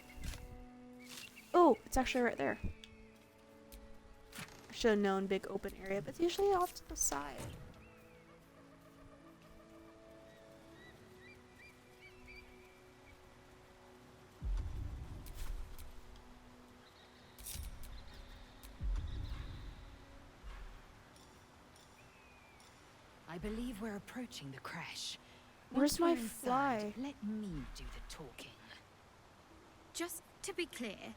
Oh, it's actually right there. I should have known big open area, but it's usually off to the side. I believe we're approaching the crash. Where's Once my we're inside, fly? Let me do the talking. Just to be clear,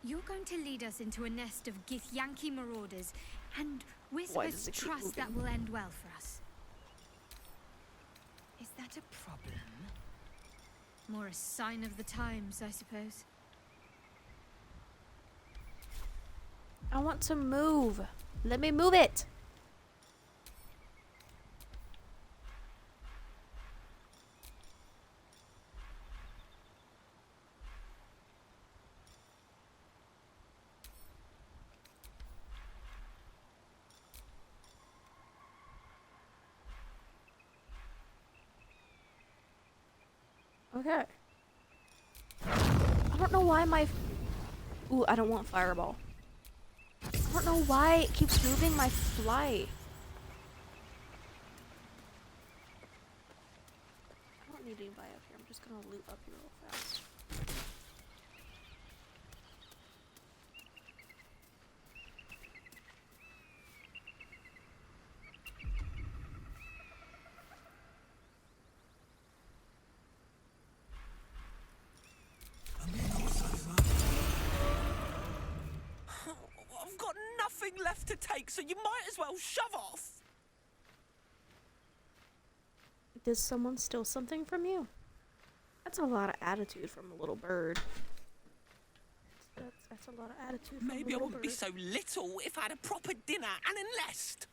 you're going to lead us into a nest of 𝘤𝘢𝑚𝐴𝑛𝐾 marauders, and we're Why supposed does to it keep trust that moving? will end well for us. Is that a problem? More a sign of the times, I suppose. I want to move. Let me move it. Okay. I don't know why my... Ooh, I don't want fireball. I don't know why it keeps moving my fly. I don't need anybody up here. I'm just gonna loot up here real fast. I've got nothing left to take, so you might as well shove off. Did someone steal something from you? That's a lot of attitude from a little bird. That's a lot of attitude from a Maybe I little wouldn't bird. be so little if I had a proper dinner and an nest.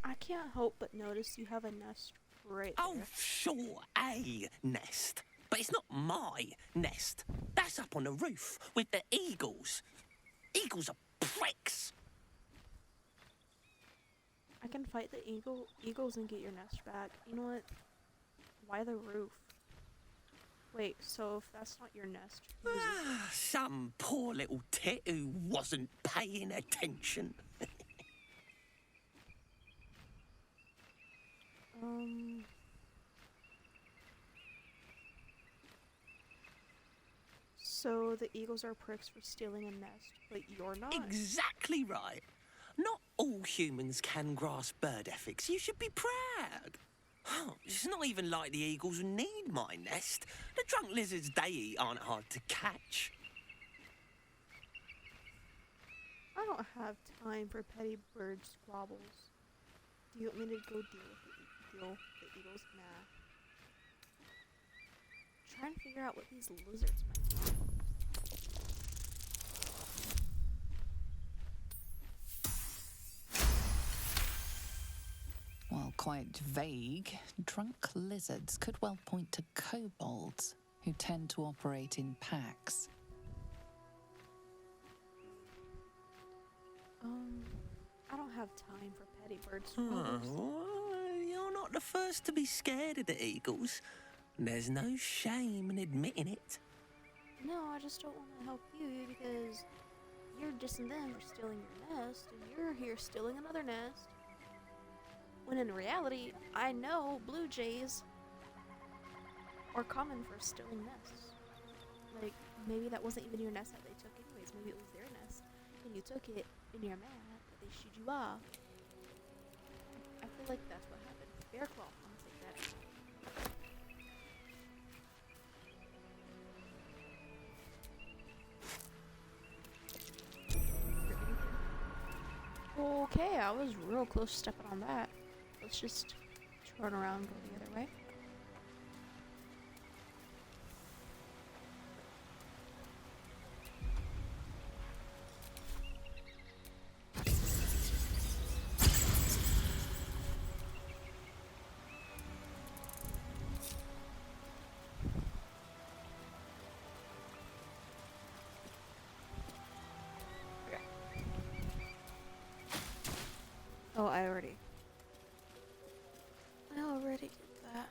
I can't help but notice you have a nest right there. Oh, sure, a nest. But it's not my nest. That's up on the roof with the eagles. Eagles are pricks. I can fight the eagles and get your nest back. You know what? Why the roof? Wait, so if that's not your nest, whose is it? Some poor little tit who wasn't paying attention. So the eagles are pricks for stealing a nest, but you're not? Exactly right. Not all humans can grasp bird ethics. You should be proud. It's not even like the eagles need my nest. The drunk lizards they eat aren't hard to catch. I don't have time for petty bird squabbles. Do you want me to go deal with the eagles? Nah. Trying to figure out what these lizards might be. quite vague, drunk lizards could well point to kobolds, who tend to operate in packs. I don't have time for petty bird Oh, spoilers. you're not the first to be scared of the eagles. There's no shame in admitting it. No, I just don't want to help you because you're dissing them for stealing your nest, and you're here stealing another nest. When in reality, I know blue jays are common for stealing nests. Like, maybe that wasn't even your nest that they took anyways. Maybe it was their nest, and you took it, and you're mad that they shooed you off. I feel like that's what happened. Bear claw, I'm gonna take that. Okay, I was real close to stepping on that. Let's just turn around and go the other way. Oh, I already did that.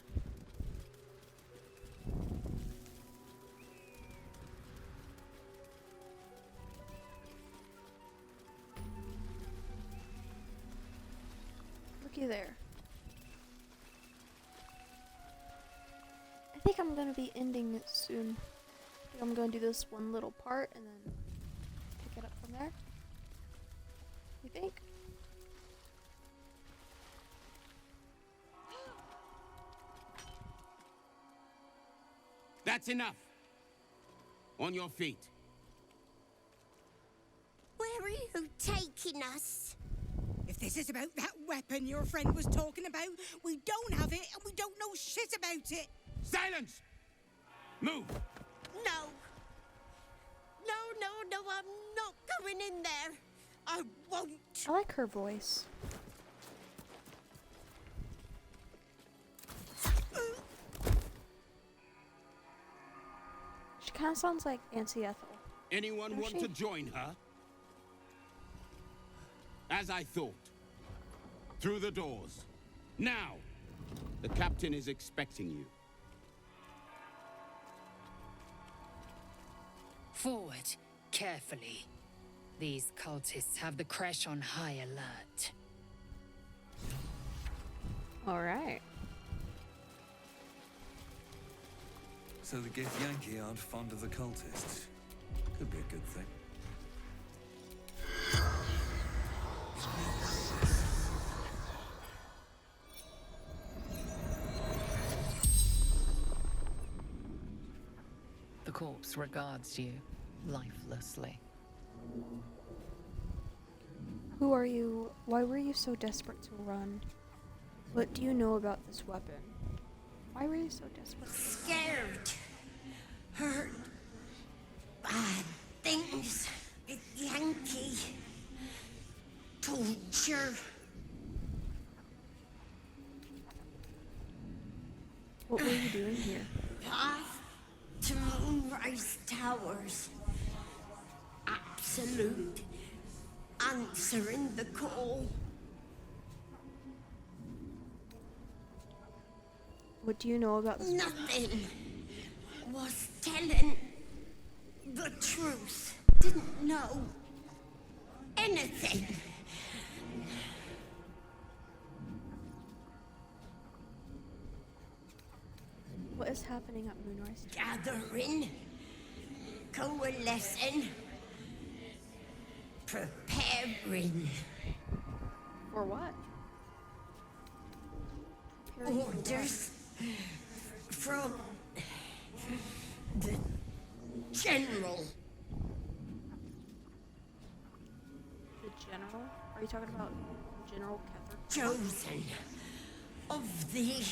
Looky there. I think I'm gonna be ending it soon. I think I'm gonna do this one little part and then pick it up from there. You think? That's enough. On your feet. Where are you taking us? If this is about that weapon your friend was talking about, we don't have it and we don't know shit about it. Silence! Move! No. No, I'm not going in there. I won't. I like her voice. She kind of sounds like Auntie Ethel. Anyone want to join her? As I thought. Through the doors. Now! The captain is expecting you. Forward, carefully. These cultists have the Kresh on high alert. Alright. So the 𝐤𝐦𝘴𝑒 aren't fond of the cultists. Could be a good thing. The corpse regards you lifelessly. Who are you? Why were you so desperate to run? What do you know about this weapon? Why were you so desperate? Scared. Hurt. Bad things. Yankee. Torture. What were you doing here? Path to Moonrise Towers. Absolute. Answering the call. What do you know about this? Nothing. Was telling the truth. Didn't know anything. What is happening at Moonrise? Gathering. Coalescing. Preparing. For what? Orders from the general. The general? Are you talking about General Ketherick? Chosen of the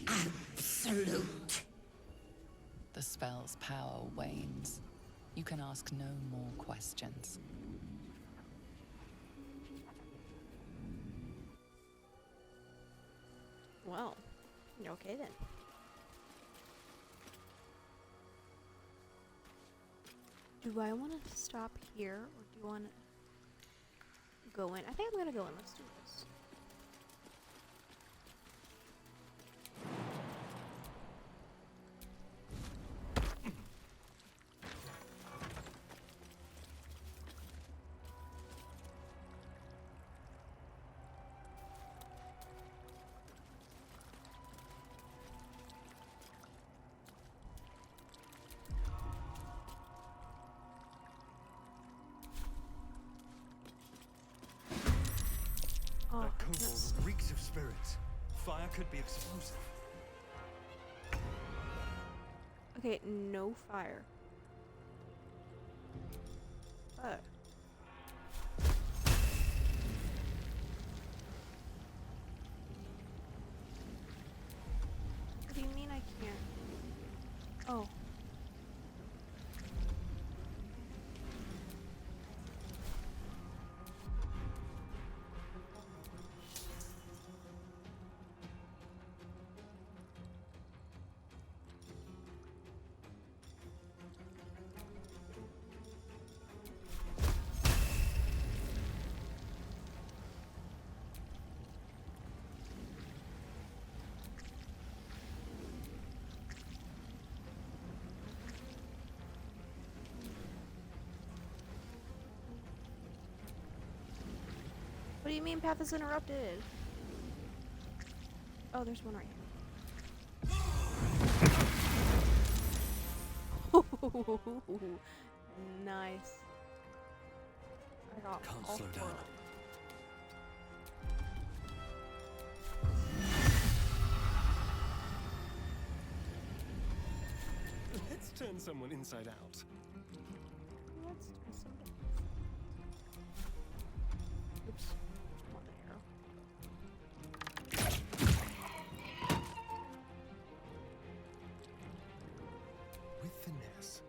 absolute. The spell's power wanes. You can ask no more questions. Well, okay then. Do I want to stop here, or do you want to go in? I think I'm going to go in. Let's do this. That kobold reeks of spirits. Fire could be explosive. Okay, no fire. But what do you mean I can't? Oh. What do you mean path is interrupted? Oh, there's one right here. Nice. I got Can't all slow four. down. Let's turn someone inside out. Let's do something. Oops. One arrow. With finesse.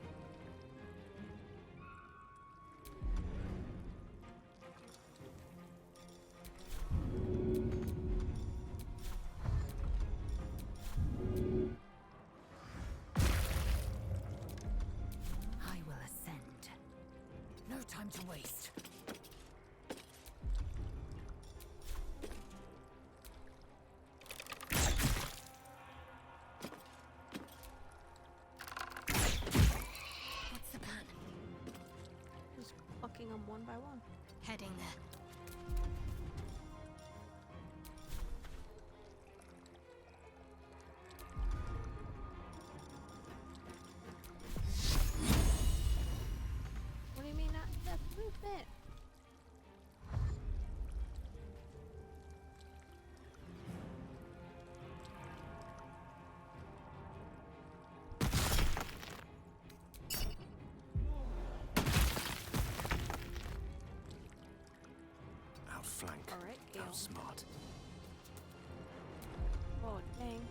I will ascend. No time to waste. What's the plan? Just plucking them one by one. Heading there. What do you mean not enough movement? Outflank. Alright, Gale. Outsmart. Oh, dang.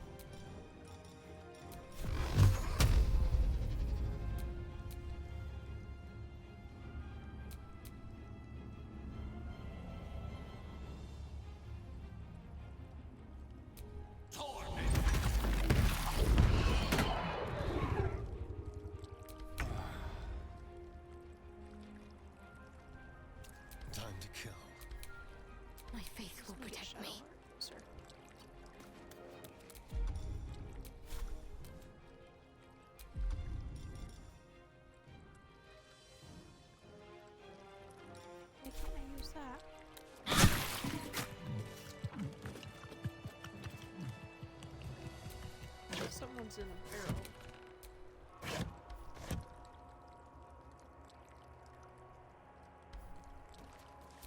Time to kill. My faith will protect me. Sir. Hey, can I use that? Someone's in a barrel.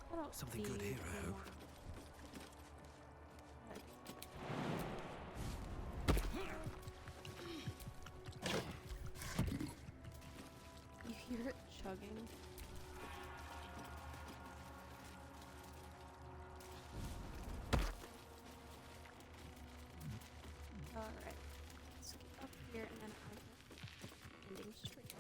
I don't Something good see here, I hope. You hear it chugging? Alright. Let's get up here and then I'm ending straight.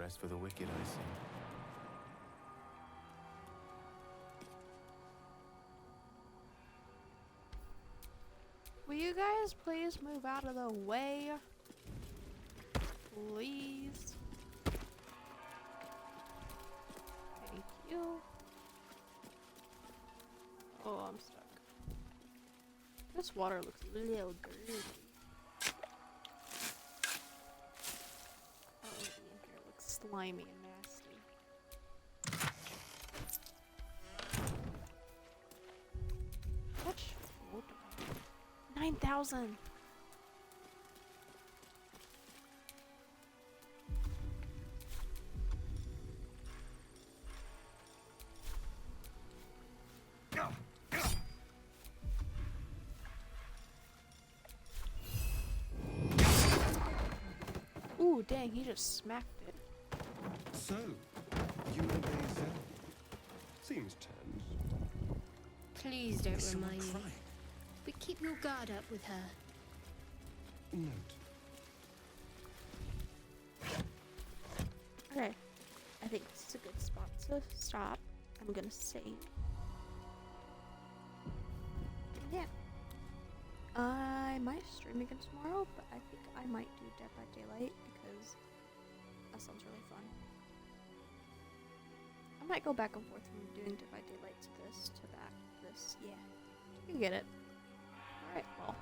rest for the wicked, I see. Will you guys please move out of the way? Please. Thank you. Oh, I'm stuck. This water looks a little dirty. Oh, in here it looks slimy and nasty. Much water. 9,000. Ooh, dang, he just smacked it. So, you and 𝐤𝐳�0. Seems tense. Please don't Is someone remind me. crying? But keep your guard up with her. Note. Okay, I think this is a good spot to stop. I'm gonna save. Yeah. I might stream again tomorrow, but I think I might do Dead by Daylight because that sounds really fun. I might go back and forth from doing Dead by Daylight to this, to that, this, yeah. You get it. Alright, well.